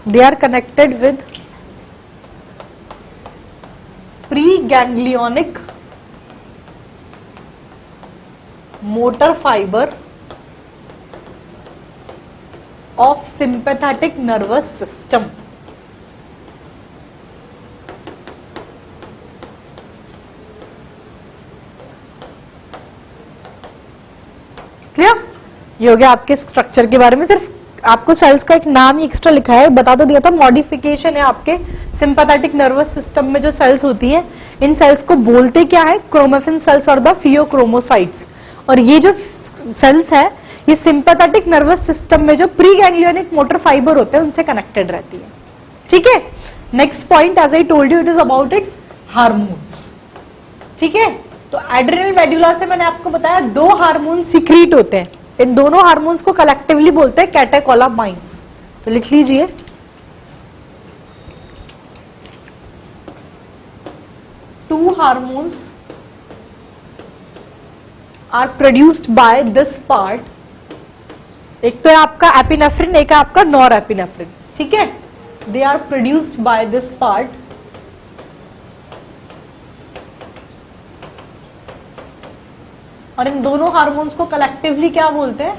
they are connected with preganglionic motor fiber of sympathetic nervous system। Clear? ये हो गया आपके स्ट्रक्चर के बारे में। सिर्फ आपको सेल्स का एक नाम ही एक्स्ट्रा लिखा है, बता तो दिया था, मॉडिफिकेशन है आपके सिंपैथेटिक नर्वस सिस्टम में जो सेल्स होती हैं, इन सेल्स को बोलते क्या है, क्रोमेफिन सेल्स और द फियोक्रोमोसाइट्स। और ये जो सेल्स है ये सिंपैथेटिक नर्वस सिस्टम में जो प्री गैंग्लियोनिक मोटर फाइबर होते हैं उनसे कनेक्टेड रहती है। ठीक है, next point, as I told you, it is about its hormones. ठीक है, तो एड्रिनल मेडुला से मैंने आपको बताया दो हार्मोन सीक्रीट होते हैं, इन दोनों हार्मोन्स को कलेक्टिवली बोलते हैं कैटेकोलामाइंस। तो लिख लीजिए, two hormones are produced by this part, एक तो है आपका एपिनेफ्रिन, एक है आपका नॉर एपिनेफ्रिन। ठीक है, they are produced by this part और इन दोनों हार्मोन्स को कलेक्टिवली क्या बोलते हैं,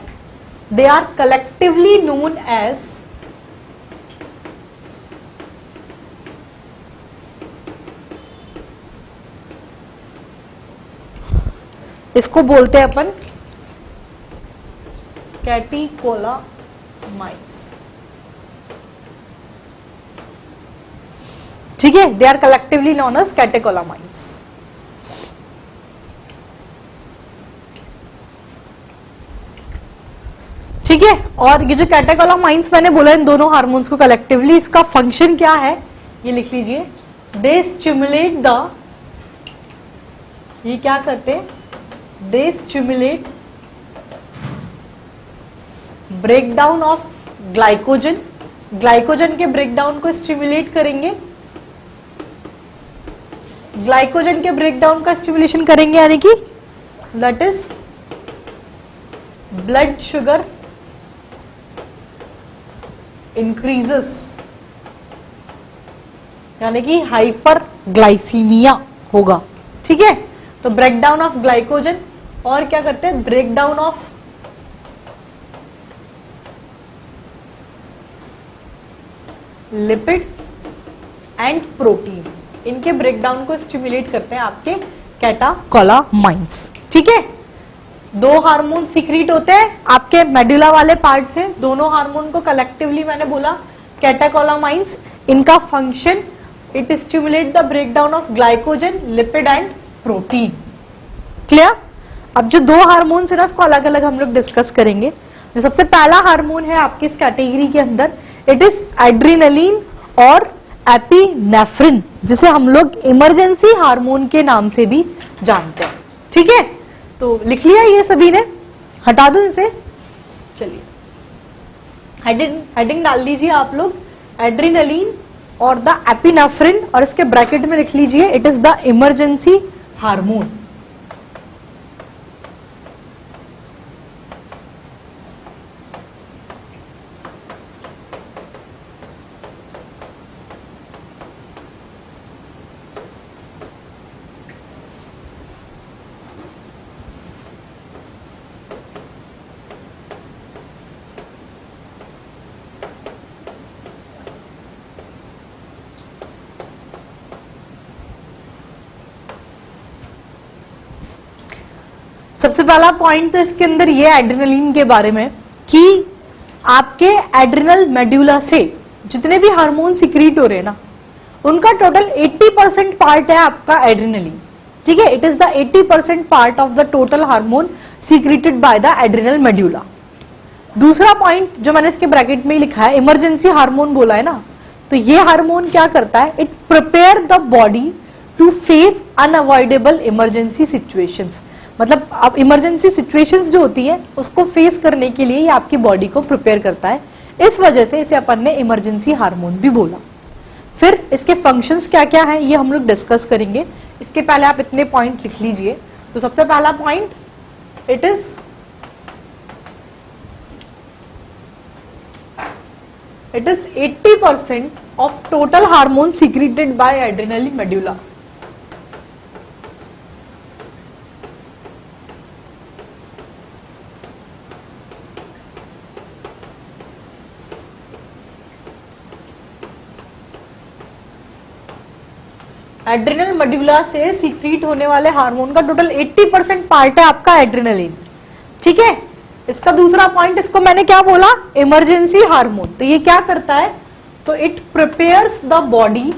they are collectively known as इसको बोलते हैं अपन कैटेकोलामाइंस। ठीक है, they are collectively known as catecholamines. ठीक है, और ये जो कैटेकोलामाइंस मैंने बोला इन दोनों हार्मोन्स को कलेक्टिवली, इसका फंक्शन क्या है ये लिख लीजिए, दे स्टिमुलेट द, ये क्या करते हैं, दे stimulate breakdown of glycogen, glycogen के ब्रेकडाउन को स्टिमुलेट करेंगे, ग्लाइकोजन के ब्रेकडाउन का स्टिमुलेशन करेंगे, यानी कि that is blood sugar increases, यानी कि हाइपर ग्लाइसीमिया होगा। ठीक है, तो ब्रेकडाउन ऑफ ग्लाइकोजन, और क्या करते हैं, breakdown of lipid and protein, इनके ब्रेकडाउन को स्टिमुलेट करते हैं आपके कैटाकोलामाइंस। ठीक है, दो हार्मोन सीक्रेट होते हैं आपके मेडुला वाले पार्ट से, दोनों हार्मोन को कलेक्टिवली मैंने बोला कैटाकोलामाइंस। इनका function, it stimulate the breakdown of glycogen, lipid and protein. Clear? अब जो दो हार्मोन्स है ना, उसको अलग अलग हम लोग डिस्कस करेंगे। जो सबसे पहला हार्मोन है आपकी इस कैटेगरी के अंदर, इट इज एड्रेनलिन और एपिनेफ्रिन, जिसे हम लोग इमरजेंसी हार्मोन के नाम से भी जानते हैं। ठीक है, तो लिख लिया ये सभी ने, हटा दो इसे। चलिए हेडिंग डाल लीजिए आप लोग, एड्रेनलिन और द एपिनेफ्रिन, और इसके ब्रैकेट में लिख लीजिए it is the emergency hormone. सबसे पहला पॉइंट तो इसके अंदर ये एड्रेनलिन के बारे में कि आपके एड्रिनल मेड्यूला से जितने भी हार्मोन सिक्रीट हो रहे हैं ना, उनका टोटल 80% पार्ट है आपका एड्रेनलिन। ठीक है, it is the 80% part of the total hormone secreted by the adrenal medulla. दूसरा पॉइंट जो मैंने इसके ब्रैकेट में लिखा है, इमरजेंसी हार्मोन बोला है ना, तो ये हार्मोन क्या करता है, it prepare the body to face unavoidable emergency situations. मतलब अब इमरजेंसी सिचुएशंस जो होती है उसको फेस करने के लिए ये आपकी बॉडी को प्रिपेयर करता है, इस वजह से इसे अपन ने इमरजेंसी हार्मोन भी बोला। फिर इसके फंक्शंस क्या क्या हैं ये हम लोग डिस्कस करेंगे। इसके पहले आप इतने पॉइंट लिख लीजिए। तो सबसे पहला point, it is 80% of total hormone secreted bye adrenal medulla. Adrenal medulla से सीक्रेट होने वाले हार्मोन का टोटल 80% पार्ट है आपका एड्रेनलिन। ठीक है, इसका दूसरा पॉइंट, इसको मैंने क्या बोला, इमरजेंसी हार्मोन। तो ये क्या करता है, तो it prepares the body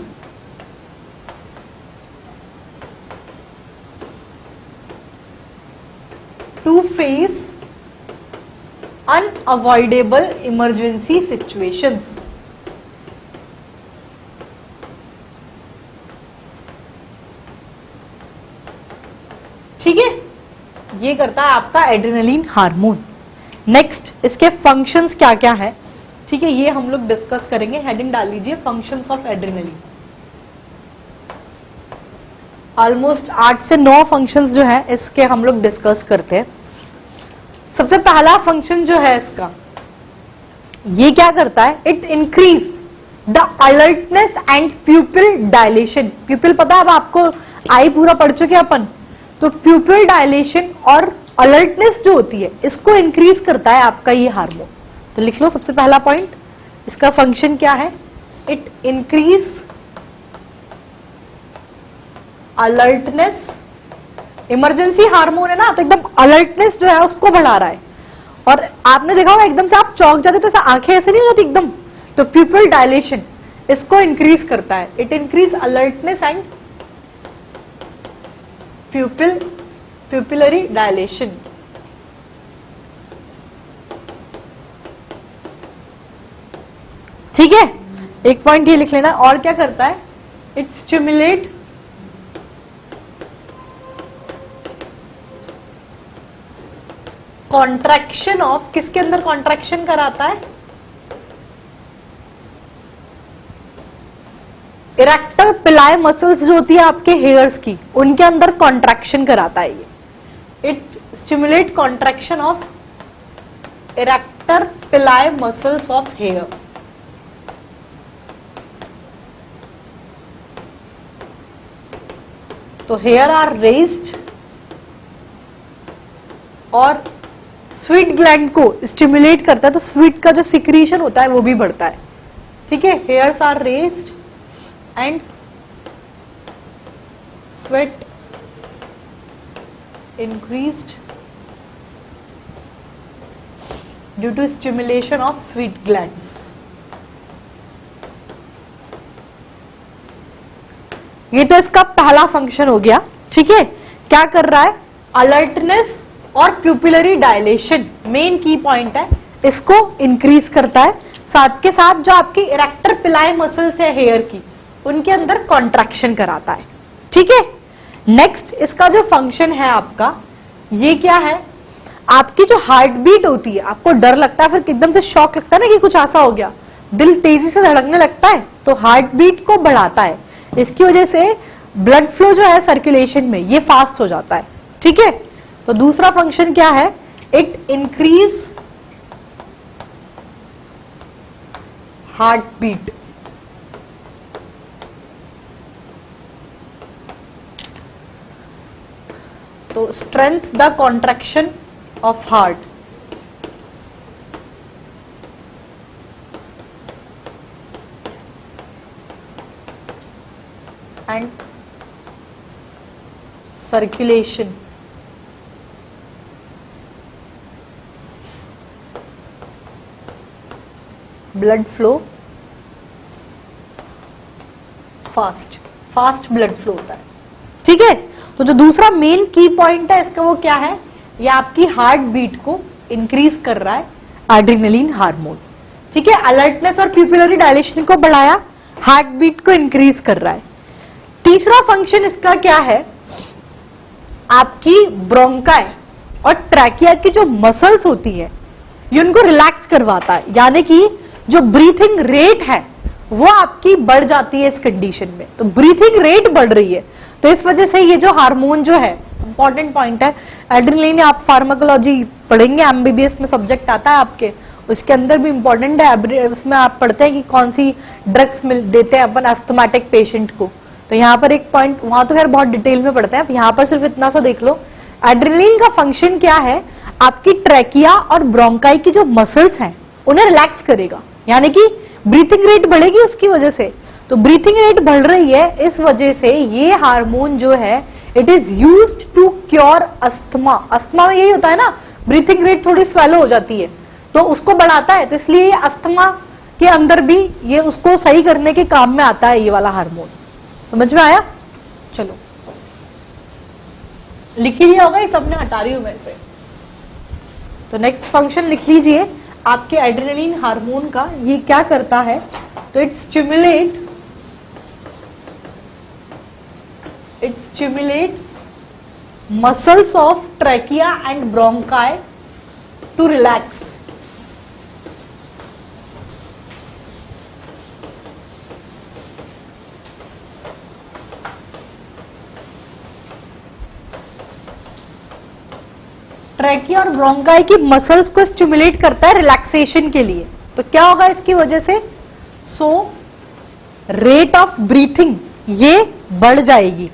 to face unavoidable emergency situations. ठीक है, ये करता है आपका एड्रेनलिन हार्मोन। नेक्स्ट, इसके फंक्शंस क्या क्या है, ठीक है, ये हम लोग डिस्कस करेंगे। हेडिंग डाल लीजिए, फंक्शंस ऑफ एड्रेनलिन। ऑलमोस्ट 8 से 9 फंक्शंस जो है इसके हम लोग डिस्कस करते हैं। सबसे पहला फंक्शन जो है इसका, ये क्या करता है, it increase the alertness and प्यूपिल dilation. प्यूपिल पता है अब आपको, आई पूरा पढ़ चुके अपन, तो प्यूपिल डायलेशन और अलर्टनेस जो होती है इसको इंक्रीज करता है आपका ये हार्मोन। तो लिख लो सबसे पहला पॉइंट, इसका फंक्शन क्या है, it increase alertness. Emergency hormone है ना, तो एकदम अलर्टनेस जो है उसको बढ़ा रहा है। और आपने देखा होगा एकदम से आप चौंक जाते तो ऐसा आंखें ऐसे नहीं होती एकदम, तो प्यूपिल डायलेशन इसको इंक्रीज करता है। It increase alertness and pupillary dilation. ठीक है, एक पॉइंट ये लिख लेना। और क्या करता है, इट स्टिमुलेट कॉन्ट्रैक्शन ऑफ, किसके अंदर कॉन्ट्रैक्शन कराता है, इरेक्टर पिलाई मसल्स जो होती है आपके हेयर्स की, उनके अंदर कॉन्ट्रैक्शन कराता है ये। It stimulate contraction of erector पिलाई मसल्स ऑफ हेयर। तो हेयर आर रेज्ड और स्वीट ग्लैंड को स्टिमुलेट करता है, तो स्वीट का जो सिक्रीशन होता है वो भी बढ़ता है। ठीक है, hairs are raised and sweat increased due to stimulation of sweat glands। ये तो इसका पहला फंक्शन हो गया। ठीक है, क्या कर रहा है, अलर्टनेस और प्यूपिलरी डायलेशन मेन की पॉइंट है, इसको इंक्रीज करता है। साथ के साथ जो आपकी इरेक्टर पिलाई मसल्स है हेयर की, उनके अंदर कॉन्ट्रैक्शन कराता है। ठीक है, नेक्स्ट इसका जो फंक्शन है आपका, ये क्या है, आपकी जो हार्ट बीट होती है, आपको डर लगता है, फिर एकदम से शॉक लगता है ना कि कुछ ऐसा हो गया, दिल तेजी से धड़कने लगता है, तो हार्ट बीट को बढ़ाता है। इसकी वजह से ब्लड फ्लो जो है सर्कुलेशन में ये फास्ट हो जाता है। ठीक है, तो दूसरा फंक्शन क्या है, इट इंक्रीज हार्ट बीट। तो strength the contraction of heart and circulation. Blood flow fast blood flow होता है। ठीक है, तो जो दूसरा मेन की पॉइंट है इसका वो क्या है, ये आपकी हार्ट बीट को इंक्रीज कर रहा है एड्रेनलिन हार्मोन। ठीक है, अलर्टनेस और प्यूपिलरी डायलेशन को बढ़ाया, हार्ट बीट को इंक्रीज कर रहा है। तीसरा फंक्शन इसका क्या है, आपकी ब्रोंकाई और ट्रैकिया की जो मसल्स होती है ये उनको रिलैक्स करवाता है, यानी कि जो ब्रीथिंग रेट है वो आपकी बढ़ जाती है इस कंडीशन में। तो ब्रीथिंग रेट बढ़ रही है, तो इस वजह से ये जो हार्मोन जो है, इंपॉर्टेंट पॉइंट है, एड्रेनलिन आप फार्माकोलॉजी पढ़ेंगे, एमबीबीएस में सब्जेक्ट आता है आपके, उसके अंदर भी इंपॉर्टेंट है। उसमें आप पढ़ते हैं कि कौन सी ड्रग्स देते हैं अपन एस्थमाटिक पेशेंट को। तो यहाँ पर एक पॉइंट, वहां तो खैर बहुत डिटेल में पढ़ते हैं, यहाँ पर सिर्फ इतना सा देख लो, एड्रेनलिन का फंक्शन क्या है, आपकी ट्रैकिया और ब्रोंकाई की जो मसल्स हैं उन्हें रिलैक्स करेगा, यानी कि ब्रीथिंग रेट बढ़ेगी उसकी वजह से। तो ब्रीथिंग रेट बढ़ रही है, इस वजह से ये हार्मोन जो है it is used to cure asthma. Asthma में यही होता है ना, ब्रीथिंग रेट थोड़ी स्वेलो हो जाती है, तो उसको बढ़ाता है। तो इसलिए ये अस्थमा के अंदर भी ये उसको सही करने के काम में आता है, ये वाला हार्मोन। समझ में आया? चलो लिख लिया होगा, ये सबने हटा रही हूं मैं से। तो नेक्स्ट फंक्शन लिख लीजिए आपके एड्रेनलिन हार्मोन का, ये क्या करता है, तो it stimulate muscles of trachea and bronchi to relax. Trachea और ब्रोंकाई की मसल्स को स्टिमुलेट करता है रिलैक्सेशन के लिए। तो क्या होगा इसकी वजह से, सो रेट ऑफ ब्रीथिंग ये बढ़ जाएगी।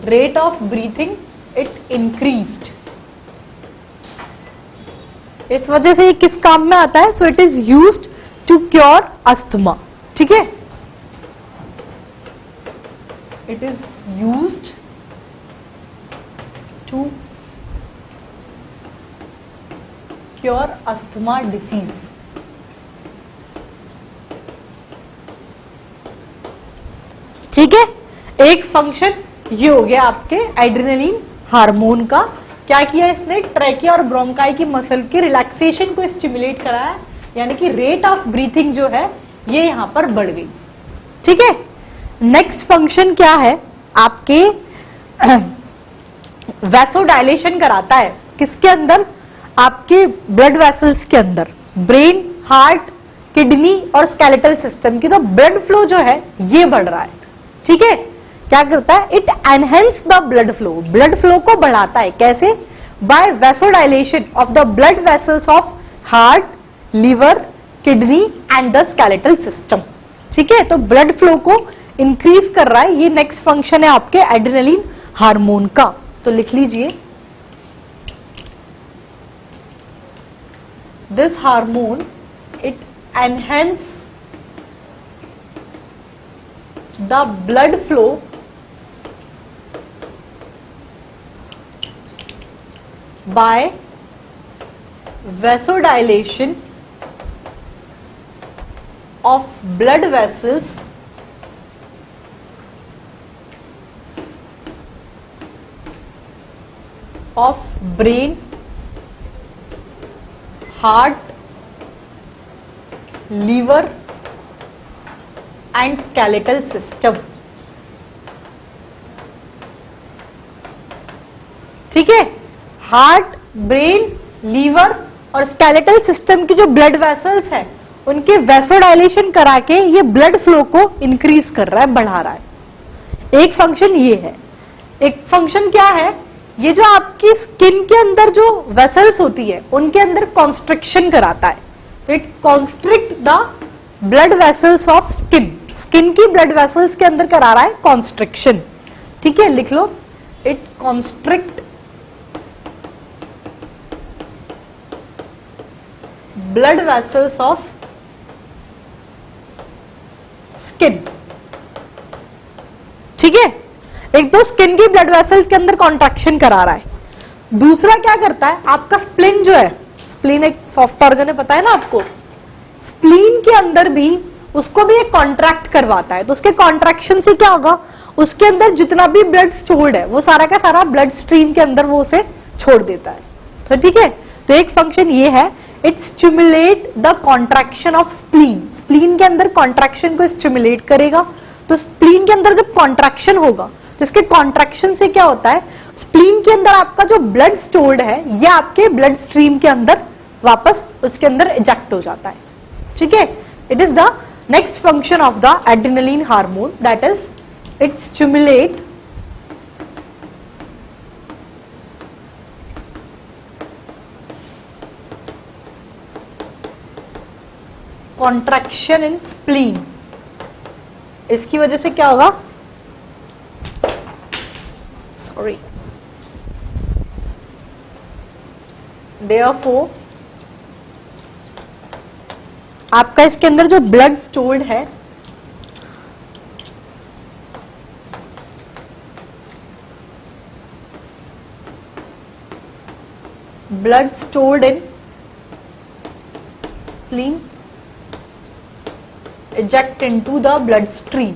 Rate of breathing it increased, इस वजह से ये किस काम में आता है, so it is used to cure asthma. ठीक है, it is used to cure asthma disease। ठीक है, एक फंक्शन ये हो गया आपके एड्रेनलिन हार्मोन का। क्या किया इसने, ट्रैकिया और ब्रोंकाई की मसल के रिलैक्सेशन को स्टिमुलेट कराया, यानी कि रेट ऑफ ब्रीथिंग जो है ये यहां पर बढ़ गई। ठीक है, नेक्स्ट फंक्शन क्या है, आपके वैसोडाइलेशन कराता है, किसके अंदर, आपके ब्लड वेसल्स के अंदर ब्रेन, हार्ट, किडनी और स्केलेटल सिस्टम की तो ब्लड फ्लो जो है ये बढ़ रहा है। ठीक है, क्या करता है? It enhance the blood flow को बढ़ाता है। कैसे? By vasodilation of the blood vessels of heart, liver, kidney and the skeletal system. ठीक है, तो ब्लड फ्लो को इंक्रीज कर रहा है। ये नेक्स्ट फंक्शन है आपके एड्रेनलिन हार्मोन का, तो लिख लीजिए this hormone it enhance the blood flow bye vasodilation of blood vessels of brain, heart, liver and skeletal system। ठीक है, हार्ट, ब्रेन, लीवर और स्केलेटल सिस्टम की जो ब्लड वेसल्स है उनके वैसोडाइलेशन करा के ये ब्लड फ्लो को इंक्रीज कर रहा है, बढ़ा रहा है। एक फंक्शन ये है। एक फंक्शन क्या है? ये जो आपकी स्किन के अंदर जो वेसल्स होती है उनके अंदर कॉन्स्ट्रिक्शन कराता है। It constrict the blood vessels of skin की ब्लड वेसल्स के अंदर करा रहा है कॉन्स्ट्रिक्शन। ठीक है, लिख लो, it constrict blood vessels of skin. ठीक है, एक तो स्किन की ब्लड वेसल्स के अंदर कॉन्ट्रैक्शन करा रहा है। दूसरा क्या करता है? आपका स्प्लीन जो है, स्प्लीन एक सॉफ्ट ऑर्गन है, पता है ना आपको। स्प्लीन के अंदर भी उसको भी एक कॉन्ट्रैक्ट करवाता है। तो उसके कॉन्ट्रैक्शन से क्या होगा? उसके अंदर जितना भी ब्लड स्टोर्ड है वो सारा का सारा ब्लड स्ट्रीम के अंदर वो उसे छोड़ देता है। तो ठीक है, तो एक फंक्शन ये है, it stimulate the contraction of spleen. Spleen के अंदर कॉन्ट्रैक्शन को स्टिमुलेट करेगा। तो स्प्लीन के अंदर जब कॉन्ट्रैक्शन होगा तो इसके कॉन्ट्रैक्शन से क्या होता है? स्प्लीन के अंदर आपका जो ब्लड स्टोर्ड है ये आपके ब्लड स्ट्रीम के अंदर वापस उसके अंदर इजेक्ट हो जाता है। ठीक है, it is the next function of the adrenaline hormone, that is it stimulate contraction in spleen. इसकी वजह से क्या होगा? सॉरी, देयरफॉर आपका इसके अंदर जो ब्लड स्टोर्ड है blood stored in spleen eject into the blood stream।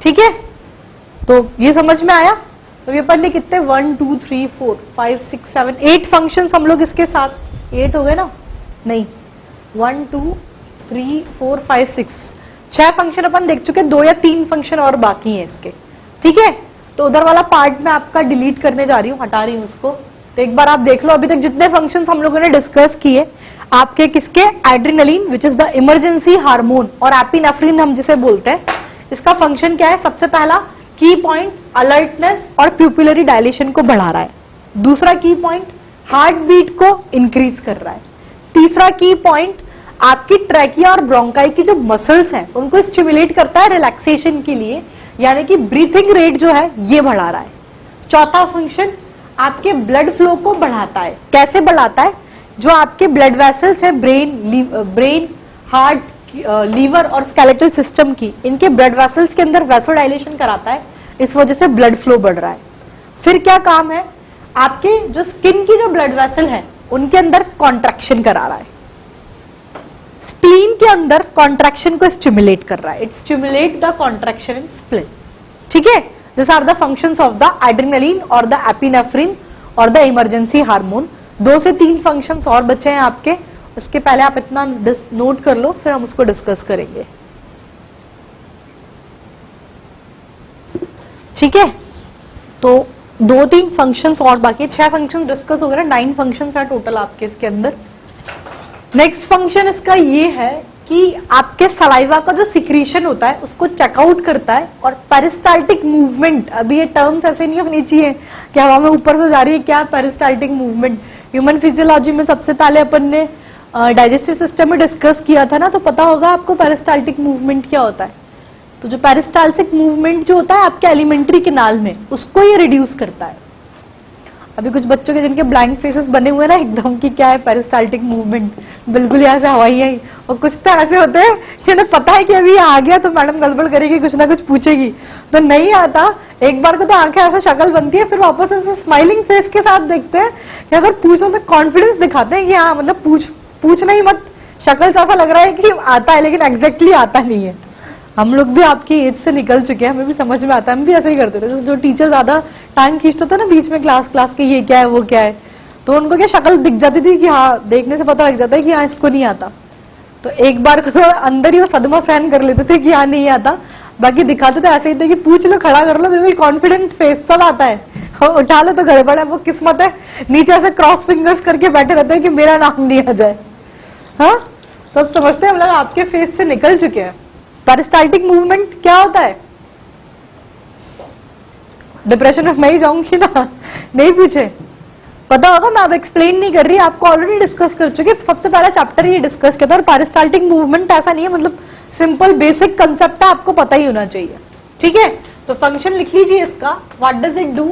ठीक है, तो ये समझ में आया। तो ये अपन ने कितने 1 2 3 4 5 6 7 8 फंक्शंस हम लोग इसके साथ 8 हो गए ना? नहीं, 1 2 3 4 5 6 6 फंक्शन अपन देख चुके, 2 या 3 फंक्शन और बाकी हैं इसके। ठीक है, तो उधर वाला पार्ट में आपका डिलीट करने जा रही हूँ, हटा रही हूँ उसको। तो एक बार आप देख लो अभी तक जितने फंक्शंस हम लोगों ने डिस्कस किए आपके किसके? Adrenaline which is the emergency hormone, और एपिनेफ्रिन हम जिसे बोलते हैं। इसका फंक्शन क्या है? सबसे पहला की पॉइंट अलर्टनेस और प्यूपिलरी डायलेशन को बढ़ा रहा है। दूसरा की पॉइंट हार्ट बीट को इंक्रीज कर रहा है। तीसरा की पॉइंट आपकी ट्रैकिया और ब्रोंकाई की जो मसल्स हैं उनको स्टिमुलेट करता है रिलैक्सेशन के लिए, यानी कि ब्रीथिंग रेट जो है ये बढ़ा रहा है। चौथा फंक्शन आपके ब्लड फ्लो को बढ़ाता है। कैसे बढ़ाता है? जो आपके ब्लड वेसल्स है ब्रेन, हार्ट, लीवर और स्केलेटल सिस्टम की, इनके ब्लड वेसल्स के अंदर वैसोडाइलेशन कराता है, इस वजह से ब्लड फ्लो बढ़ रहा है। फिर क्या काम है? आपके जो स्किन की जो ब्लड वेसल है उनके अंदर कॉन्ट्रैक्शन करा रहा है। स्प्लीन के अंदर कॉन्ट्रैक्शन को स्टिमुलेट कर रहा है। It stimulate the contraction in spleen. ठीक है, this are the functions of the adrenaline और द एपिनेफ्रिन और द इमरजेंसी हार्मोन। 2 से 3 फंक्शंस और बचे हैं आपके, उसके पहले आप इतना नोट कर लो, फिर हम उसको डिस्कस करेंगे। ठीक है, तो 2-3 फंक्शंस और बाकी, 6 फंक्शन डिस्कस हो गए ना, 9 फंक्शंस है टोटल आपके इसके अंदर। नेक्स्ट फंक्शन इसका ये है कि आपके सलाइवा का जो सिक्रीशन होता है उसको चेकआउट करता है, और पेरिस्टाल्टिक मूवमेंट, अभी ये टर्म्स ऐसे नहीं होनी चाहिए कि हवा में ऊपर से जा रही है, क्या पेरिस्टाल्टिक मूवमेंट। ह्यूमन फिजियोलॉजी में सबसे पहले अपन ने डाइजेस्टिव सिस्टम में डिस्कस किया था ना, तो पता होगा आपको पेरिस्टाल्टिक मूवमेंट क्या होता है। तो जो पेरिस्टाल्टिक मूवमेंट जो होता है आपके एलिमेंट्री कैनाल में, उसको ये रिड्यूस करता है। अभी कुछ बच्चों के जिनके ब्लैंक फेसेस बने हुए ना एकदम की, क्या है पेरिस्टाल्टिक मूवमेंट, बिल्कुल यहाँ से हवाई आई, और कुछ तो ऐसे होते हैं कि उन्हें पता है कि अभी आ गया तो मैडम गड़बड़ करेगी, कुछ ना कुछ पूछेगी, तो नहीं आता। एक बार को तो आंखें ऐसे शक्ल बनती है, फिर वापस ऐसे स्माइलिंग फेस के साथ देखते हैं कि अगर पूछो तो कॉन्फिडेंस दिखाते हैं कि हाँ मतलब पूछना ही मत, शक्ल से ऐसा लग रहा है कि आता है लेकिन एग्जैक्टली आता नहीं है। हम लोग भी आपकी एज से निकल चुके हैं, हमें भी समझ में आता है, हम भी ऐसे ही करते थे। जो टीचर ज्यादा टाइम खींचते थे ना बीच में क्लास के, ये क्या है वो क्या है, तो उनको क्या शक्ल दिख जाती थी कि हाँ, देखने से पता लग जाता है कि हाँ इसको नहीं आता। तो एक बार को तो अंदर ही वो सदमा सहन कर लेते थे कि हाँ नहीं आता, बाकी दिखाते तो ऐसे ही थे कि पूछ लो, खड़ा कर लो, बिल्कुल कॉन्फिडेंट फेस, सब आता है, उठा लो तो गड़बड़ है, वो किस्मत है, नीचे ऐसे क्रॉस फिंगर्स करके बैठे रहते हैं कि मेरा नाम नहीं आ जाए। हाँ, सब समझते हैं हम लोग आपके फेस से निकल चुके हैं। पेरिस्टाल्टिक मूवमेंट क्या होता है? डिप्रेशन में मैं ही जाऊंगी ना, नहीं पूछे, पता होगा, मैं अब एक्सप्लेन नहीं कर रही, आपको ऑलरेडी डिस्कस कर चुके, सबसे पहला चैप्टर ये डिस्कस किया था। और पेरिस्टाल्टिक मूवमेंट ऐसा नहीं है, मतलब सिंपल बेसिक कंसेप्ट है, आपको पता ही होना चाहिए। ठीक है, तो फंक्शन लिख लीजिए इसका, व्हाट डज इट डू।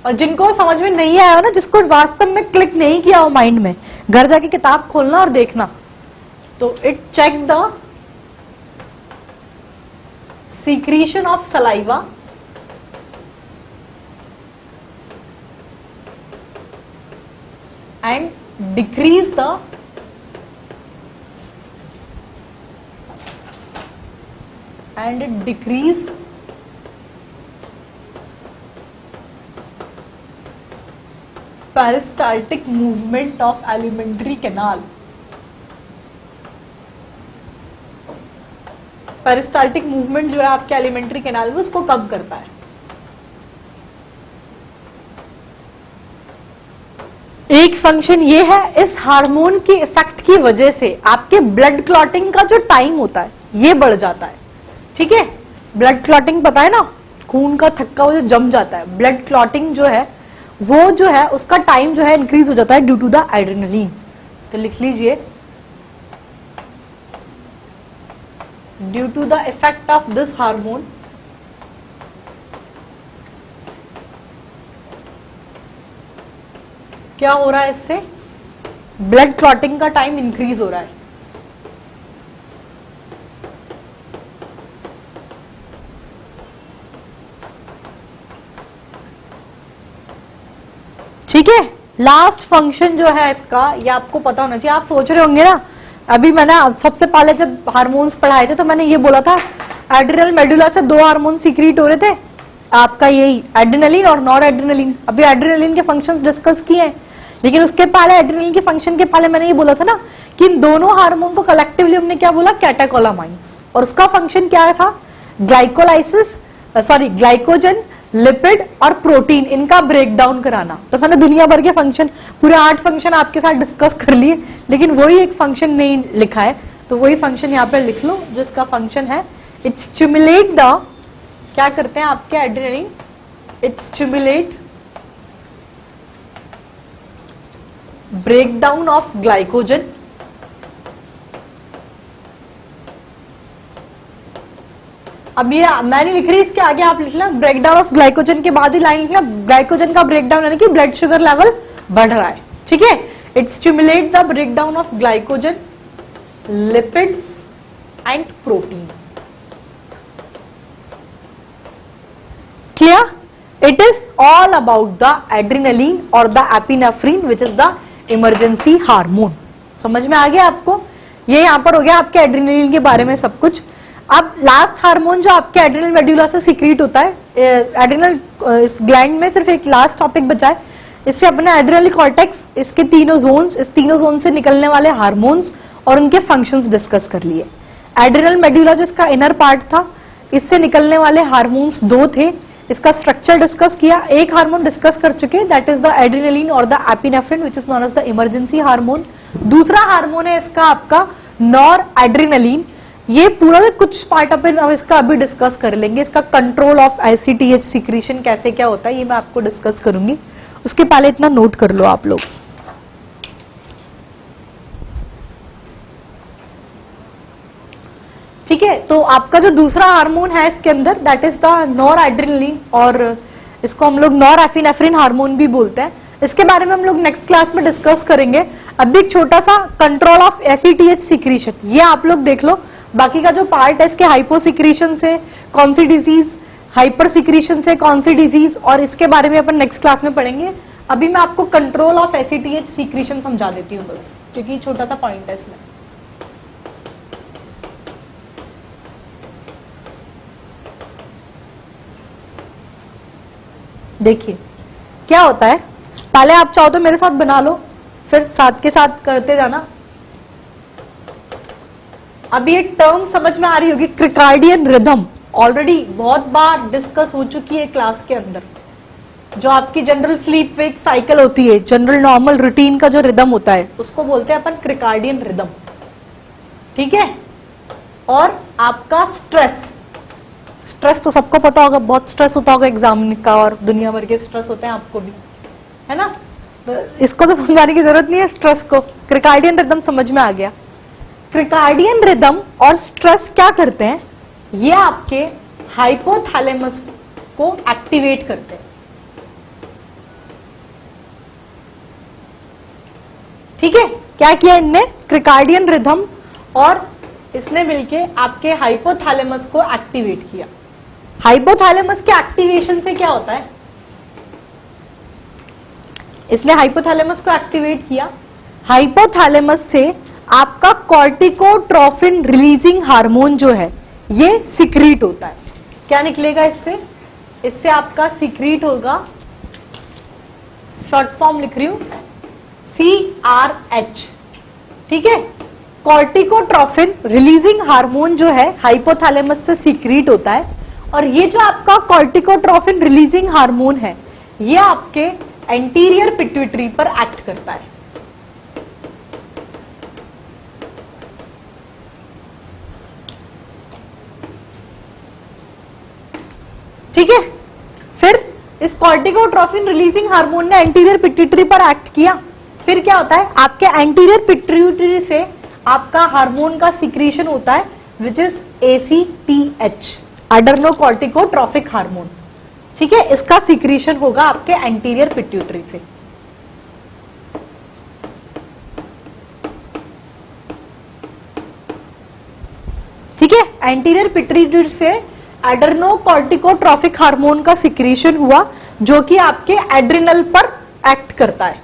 और जिनको समझ में नहीं आया हो ना, जिसको वास्तव में क्लिक नहीं किया हो माइंड में, घर जाके किताब खोलना और देखना। तो it check the secretion of saliva and decrease the peristaltic movement of alimentary canal। Peristaltic movement जो है आपके एलिमेंट्री कैनाल में, उसको कम करता है। एक फंक्शन ये है, इस हार्मोन के इफेक्ट की वजह से आपके ब्लड क्लॉटिंग का जो टाइम होता है ये बढ़ जाता है। ठीक है, ब्लड क्लॉटिंग पता है ना, खून का थक्का वो जो जम जाता है, ब्लड क्लॉटिंग जो है वो जो है उसका टाइम जो है इंक्रीज हो जाता है ड्यू टू द एड्रेनलिन। तो लिख लीजिए, due to the effect of this hormone, क्या हो रहा है, इससे ब्लड क्लॉटिंग का टाइम इंक्रीज हो रहा है। ठीक है, लास्ट फंक्शन जो है इसका, ये आपको पता होना चाहिए। आप सोच रहे होंगे ना, अभी मैंने सबसे पहले जब हार्मोन्स पढ़ाए थे तो मैंने ये बोला था एड्रिनल मेडुला से 2 हार्मोन सीक्रेट हो रहे थे आपका, यही एड्रेनलिन और नॉर एड्रेनलिन। अभी एड्रेनलिन के फंक्शंस डिस्कस किए हैं, लेकिन उसके पहले एड्रेनलिन के फंक्शन के पहले मैंने ये बोला था ना कि इन दोनों हार्मोन को कलेक्टिवली हमने क्या बोला, कैटेकोलामाइंस, और उसका फंक्शन क्या था, ग्लाइकोलाइसिस, सॉरी ग्लाइकोजन, लिपिड और प्रोटीन, इनका ब्रेक डाउन कराना। तो मैंने दुनिया भर के फंक्शन, पूरे 8 फंक्शन आपके साथ डिस्कस कर लिए, लेकिन वही एक फंक्शन नहीं लिखा है, तो वही फंक्शन यहाँ पे लिख लो जिसका फंक्शन है, इट स्टिमुलेट द, क्या करते हैं आपके adrenaline, it stimulate breakdown of glycogen अब ये मैं नहीं लिख रही, इसके आगे आप लिख लेना ब्रेकडाउन ऑफ ग्लाइकोजन के बाद ही लाइन लिखना ग्लाइकोजन का ब्रेकडाउन, यानी कि ब्लड शुगर लेवल बढ़ रहा है। ठीक है, it stimulate the breakdown of glycogen, lipids and protein. Clear? It is all about the adrenaline और the epinephrine which is the emergency hormone. समझ में आ गया आपको? ये यहां पर हो गया आपके एड्रेनलिन के बारे में सब कुछ। अब लास्ट हार्मोन जो आपके एड्रेनल मेडुला से सीक्रेट होता है, एड्रेनल इस ग्लैंड में सिर्फ एक लास्ट टॉपिक बचा है, इससे अपने एड्रेनल कॉर्टेक्स, इसके तीनों जोन्स, इस तीनों जोन से निकलने वाले हार्मोन्स और उनके फंक्शंस डिस्कस कर लिए। एड्रेनल मेडुला जो इसका इनर पार्ट था, इससे निकलने वाले हार्मोन्स 2 थे, इसका स्ट्रक्चर डिस्कस किया। एक हार्मोन डिस्कस कर चुके, दैट इज द एड्रेनलिन और the epinephrine which is known as the emergency hormone. दूसरा हार्मोन है इसका आपका नॉर एड्रेनलिन। ये पूरा कुछ पार्ट अपन अब इसका अभी डिस्कस कर लेंगे। इसका कंट्रोल ऑफ ACTH सिक्रीशन कैसे क्या होता है ये मैं आपको डिस्कस करूंगी। उसके पहले इतना नोट कर लो आप लोग। ठीक है, तो आपका जो दूसरा हार्मोन है इसके अंदर that is the nor adrenaline, और इसको हम लोग नॉर एपिनेफ्रिन हार्मोन भी बोलते हैं। इसके बारे में हम लोग नेक्स्ट क्लास में डिस्कस करेंगे। अभी एक छोटा सा कंट्रोल ऑफ ACTH सिक्रीशन ये आप लोग देख लो। बाकी का जो पार्ट है इसके हाइपोसिक्रीशन से कौन सी डिजीज, हाइपर सिक्रीशन से कौन सी डिजीज, और इसके बारे में अपन नेक्स्ट क्लास में पढ़ेंगे। अभी मैं आपको कंट्रोल ऑफ ACTH सिक्रीशन समझा देती हूँ बस, क्योंकि छोटा सा पॉइंट है इसमें। देखिए क्या होता है, पहले आप चाहो तो मेरे साथ बना लो, फिर साथ के साथ करते जाना। अभी एक टर्म समझ में आ रही होगी, क्रिकार्डियन रिदम, ऑलरेडी बहुत बार डिस्कस हो चुकी है क्लास के अंदर। जो आपकी जनरल स्लीप वेक साइकिल होती है, जनरल नॉर्मल रूटीन का जो रिदम होता है उसको बोलते हैं अपन क्रिकार्डियन रिदम। ठीक है, और आपका स्ट्रेस, स्ट्रेस तो सबको पता होगा, बहुत स्ट्रेस होता होगा एग्जाम का, और दुनिया भर के स्ट्रेस होते हैं आपको भी, है ना। तो इसको तो समझाने की जरूरत नहीं है स्ट्रेस को, क्रिकार्डियन रिदम समझ में आ गया। क्रिकार्डियन रिदम और स्ट्रेस क्या करते हैं, ये आपके हाइपोथैलेमस को एक्टिवेट करते हैं। ठीक है, क्या किया इनने, क्रिकार्डियन रिदम और इसने मिलके आपके हाइपोथैलेमस को एक्टिवेट किया। हाइपोथैलेमस के एक्टिवेशन से क्या होता है, इसने हाइपोथैलेमस को एक्टिवेट किया। हाइपोथैलेमस से आपका कॉर्टिकोट्रोफिन रिलीजिंग हार्मोन जो है ये सिक्रीट होता है। क्या निकलेगा इससे, इससे आपका सिक्रीट होगा, शॉर्ट फॉर्म लिख रही हूं CRH। ठीक है, कॉर्टिकोट्रोफिन रिलीजिंग हार्मोन जो है हाइपोथैलेमस से सिक्रीट होता है, और ये जो आपका कॉर्टिकोट्रोफिन रिलीजिंग हार्मोन है ये आपके एंटीरियर पिट्यूटरी पर एक्ट करता है। ठीक है, फिर इस कॉर्टिकोट्रोफिन रिलीजिंग हार्मोन ने एंटीरियर पिट्यूटरी पर एक्ट किया। फिर क्या होता है, आपके एंटीरियर पिट्यूटरी से आपका हार्मोन का सिक्रीशन होता है विच इज ACTH, एड्रेनोकॉर्टिकोट्रोफिक हार्मोन। ठीक है, इसका सिक्रीशन होगा आपके एंटीरियर पिट्यूटरी से। ठीक है, एंटीरियर पिट्यूटरी से एड्रेनोकॉर्टिकोट्रोफिक हार्मोन का सिक्रीशन हुआ जो कि आपके एड्रिनल पर एक्ट करता है।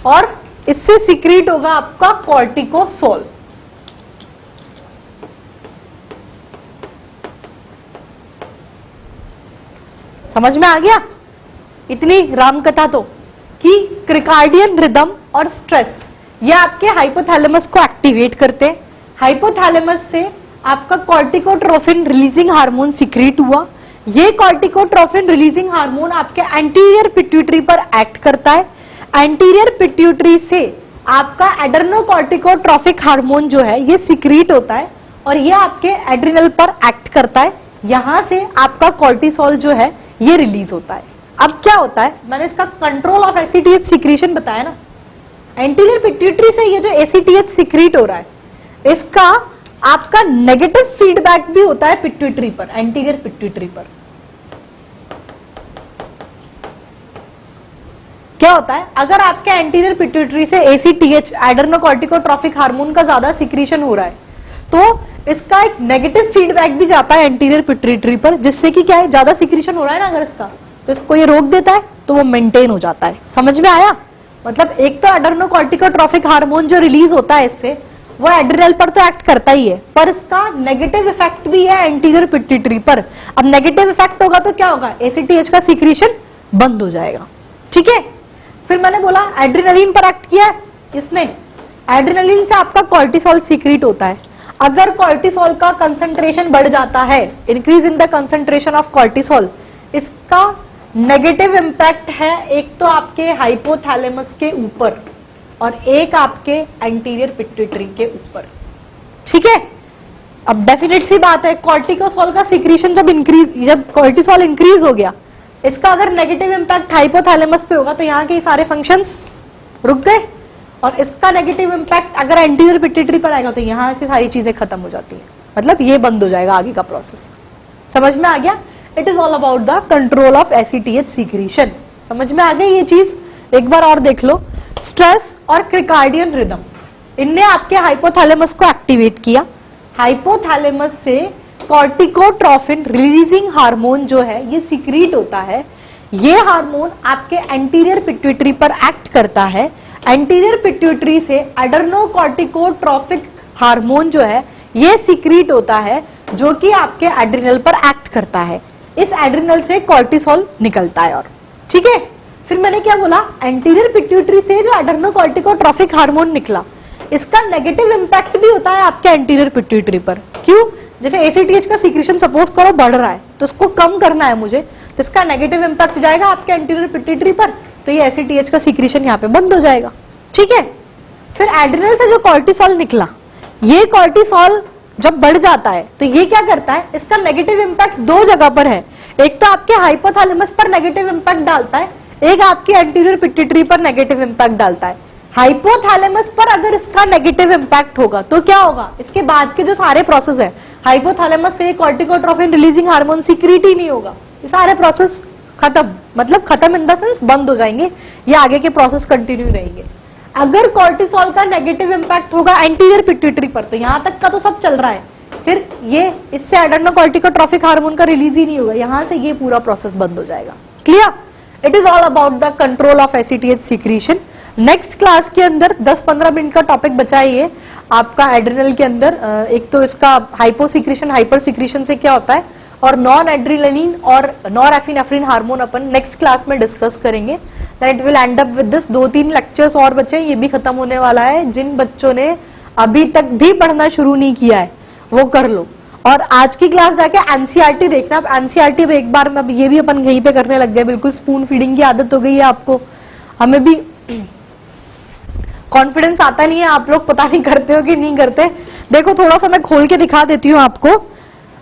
और इससे सिक्रीट होगा आपका कॉर्टिकोसोल। समझ में आ गया इतनी रामकथा तो, कि क्रिकार्डियन रिदम और स्ट्रेस ये आपके हाइपोथैलेमस को एक्टिवेट करते हैं। हाइपोथैलेमस से आपका कॉर्टिकोट्रोफिन रिलीजिंग हार्मोन सिक्रीट हुआ। ये कॉर्टिकोट्रोफिन रिलीजिंग हार्मोन आपके एंटीरियर पिट्यूटरी पर एक्ट करता है। एंटीरियर पिट्यूटरी से आपका एड्रेनोकॉर्टिकोट्रोफिक हार्मोन जो है ये सिक्रीट होता है और ये आपके एड्रिनल पर एक्ट करता है। यहां से आपका कॉर्टिसोल जो है ये रिलीज होता है। अब क्या होता है, मैंने इसका कंट्रोल ऑफ ACTH सिक्रीशन बताया ना। एंटीरियर पिट्यूटरी से ये जो ACTH सिक्रीट हो रहा है इसका आपका नेगेटिव फीडबैक भी होता है पिट्यूटरी पर, एंटीरियर पिट्यूटरी पर। क्या होता है, अगर आपके एंटीरियर पिट्यूटरी से ACTH एड्रेनोकॉर्टिकोट्रोफिक हार्मोन का ज्यादा सिक्रीशन हो रहा है तो इसका एक नेगेटिव फीडबैक भी जाता है एंटीरियर पिट्यूटरी पर, जिससे कि क्या है, ज्यादा सिक्रीशन हो रहा है ना अगर इसका, तो इसको ये रोक देता है तो वो मेंटेन हो जाता है। समझ में आया, मतलब एक तो एड्रेनोकॉर्टिकोट्रोफिक हार्मोन जो रिलीज होता है इससे वो एड्रिनल पर तो एक्ट करता ही है, पर इसका नेगेटिव इफेक्ट भी है एंटीरियर पिट्यूटरी पर। अब नेगेटिव इफेक्ट होगा तो क्या होगा, ACTH का सिक्रीशन बंद हो जाएगा। ठीक है, फिर मैंने बोला एड्रेनलिन पर एक्ट किया है इसने, एड्रेनलिन से आपका कॉर्टिसोल सीक्रेट होता है। अगर कॉर्टिसोल का कंसंट्रेशन बढ़ जाता है, increase in the concentration of cortisol, इसका नेगेटिव इंपैक्ट है एक तो आपके हाइपोथैलेमस के ऊपर और एक आपके एंटीरियर पिट्यूटरी के ऊपर। ठीक है, अब डेफिनेट सी बात है, कॉर्टिकोसोल का सीक्रेशन जब कॉर्टिसोल इंक्रीज हो गया, इसका अगर नेगेटिव इंपैक्ट हाइपोथैलेमस पे होगा तो यहाँ के सारे फंक्शंस रुक गए, और इसका नेगेटिव इंपैक्ट अगर एंटीरियर पिट्यूटरी पर आएगा तो यहाँ से सारी चीजें खत्म हो जाती है, मतलब ये बंद हो जाएगा आगे का प्रोसेस। समझ में आ गया? It is all about the control of ACTH secretion. समझ में आ गई ये चीज? एक बार और देख लो, स्ट्रेस और क्रिकार्डियन रिदम, इनने आपके हाइपोथैलेमस को एक्टिवेट किया। हाइपोथैलेमस से कॉर्टिकोट्रोफिन रिलीजिंग हार्मोन जो है ये सीक्रेट होता है। ये हार्मोन आपके एंटीरियर पिट्यूटरी पर एक्ट करता है। एंटीरियर पिट्यूटरी से एड्रेनोकॉर्टिकोट्रोफिक हार्मोन जो है ये सीक्रेट होता है, जो कि आपके एड्रिनल पर एक्ट करता है। इस एड्रिनल से कॉर्टिसोल निकलता है। और ठीक है, फिर मैंने क्या बोला, एंटीरियर पिट्यूटरी से जो एड्रेनोकॉर्टिकोट्रोफिक हार्मोन निकला, इसका नेगेटिव इंपैक्ट भी होता है आपके एंटीरियर पिट्यूटरी पर। क्यों? जैसे एसीटीएच का सीक्रेशन सपोज करो बढ़ रहा है, तो इसको कम करना है मुझे, तो इसका नेगेटिव इंपैक्ट जाएगा आपके एंटीरियर पिट्यूटरी पर, तो ये एसीटीएच का सीक्रेशन यहाँ पे बंद हो जाएगा। ठीक है, फिर एड्रिनल से जो कॉर्टिसोल निकला, ये कॉर्टिसोल जब बढ़ जाता है तो ये क्या करता है, इसका नेगेटिव इंपैक्ट दो जगह पर है। एक तो आपके हाइपोथैलेमस पर नेगेटिव इंपैक्ट डालता है, एक आपकी एंटीरियर पिट्यूटरी पर नेगेटिव इंपैक्ट डालता है। हाइपोथैलेमस पर अगर इसका नेगेटिव इंपैक्ट होगा तो क्या होगा, इसके बाद के जो सारे प्रोसेस है, हाइपोथैलेमस से कॉर्टिकोट्रोफिन रिलीजिंग हार्मोन सीक्रेट ही नहीं होगा, ये सारे प्रोसेस खत्म, मतलब खत्म इन द सेंस बंद हो जाएंगे, ये आगे के प्रोसेस कंटिन्यू रहेंगे। अगर कॉर्टिसोल का नेगेटिव इंपैक्ट होगा एंटीरियर पिट्यूटरी पर, तो यहां तक का तो सब चल रहा है, फिर ये इससे एड्रेनोकॉर्टिकोट्रोफिक हार्मोन का रिलीज ही नहीं होगा, यहां से ये पूरा प्रोसेस बंद हो जाएगा। Clear? It is all about the control of ACTH secretion. Next class के अंदर 10-15 मिनट का टॉपिक बचा है ये आपका एड्रिनल के अंदर। एक तो इसका हाइपो सीक्रेशन हाइपर सीक्रेशन से क्या होता है, और नॉन एड्रिनलिन और नॉरएपिनेफ्रिन हार्मोन अपन नेक्स्ट क्लास में डिस्कस करेंगे। Then it will end up with this. 2-3 lectures और बचे, ये भी खत्म होने वाला है। जिन बच्चों ने अभी तक भी पढ़ना शुरू नहीं किया है वो कर लो, और आज की क्लास जाके एनसीईआरटी देखना। अब एनसीईआरटी में एक बार में अब ये भी अपन यहीं पे करने लग गए, बिल्कुल स्पून फीडिंग की आदत हो गई है आपको। हमें भी कॉन्फिडेंस आता नहीं है, आप लोग पता नहीं करते हो कि नहीं करते। देखो थोड़ा सा मैं खोल के दिखा देती हूँ आपको।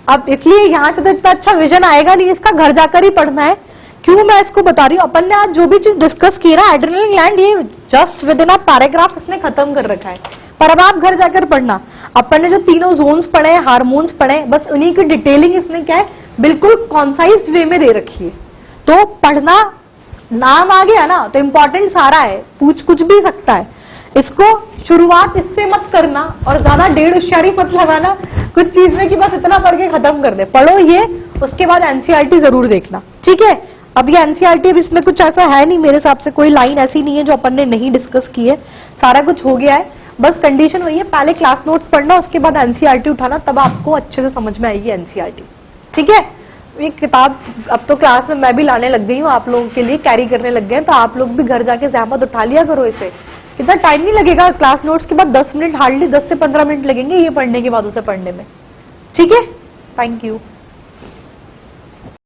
अब इसलिए यहाँ से तो इतना अच्छा विजन आएगा नहीं, इसका घर जाकर ही पढ़ना है। क्यों मैं इसको बता रही हूँ, अपन ने आज जो भी चीज डिस्कस की ना, एड्रेनल ग्लैंड ये just with in a paragraph इसने खत्म कर रखा है, पर अब आप घर जाकर पढ़ना। अपन ने जो तीनों जोन्स पढ़े, हार्मोन्स पढ़े, बस उन्हीं की डिटेलिंग इसने क्या है बिल्कुल कॉन्साइज्ड वे में दे रखी है। तो पढ़ना, नाम आ गया ना तो इंपॉर्टेंट सारा है, पूछ कुछ भी सकता है। इसको शुरुआत इससे मत करना और ज्यादा डेढ़ होशियारी मत लगाना कुछ चीज में कि बस इतना पढ़ के खत्म कर दे। पढ़ो ये, उसके बाद एनसीईआरटी जरूर देखना। ठीक है, अब ये एनसीईआरटी, अब इसमें कुछ ऐसा है नहीं मेरे हिसाब से, कोई लाइन ऐसी नहीं है जो अपन ने नहीं डिस्कस की है, सारा कुछ हो गया है। बस कंडीशन वही है, पहले क्लास नोट्स पढ़ना, उसके बाद एनसीईआरटी उठाना, तब आपको अच्छे से समझ में आएगी एनसीईआरटी। ठीक है, ये किताब अब तो क्लास में मैं भी लाने लग गई हूँ, आप लोगों के लिए कैरी करने लग गए, तो आप लोग भी घर जाके जहमत उठा लिया करो इसे। इतना टाइम नहीं लगेगा, क्लास नोट्स के बाद 10 मिनट, हार्डली 10 से 15 मिनट लगेंगे ये पढ़ने के बाद उसे पढ़ने में। ठीक है, थैंक यू।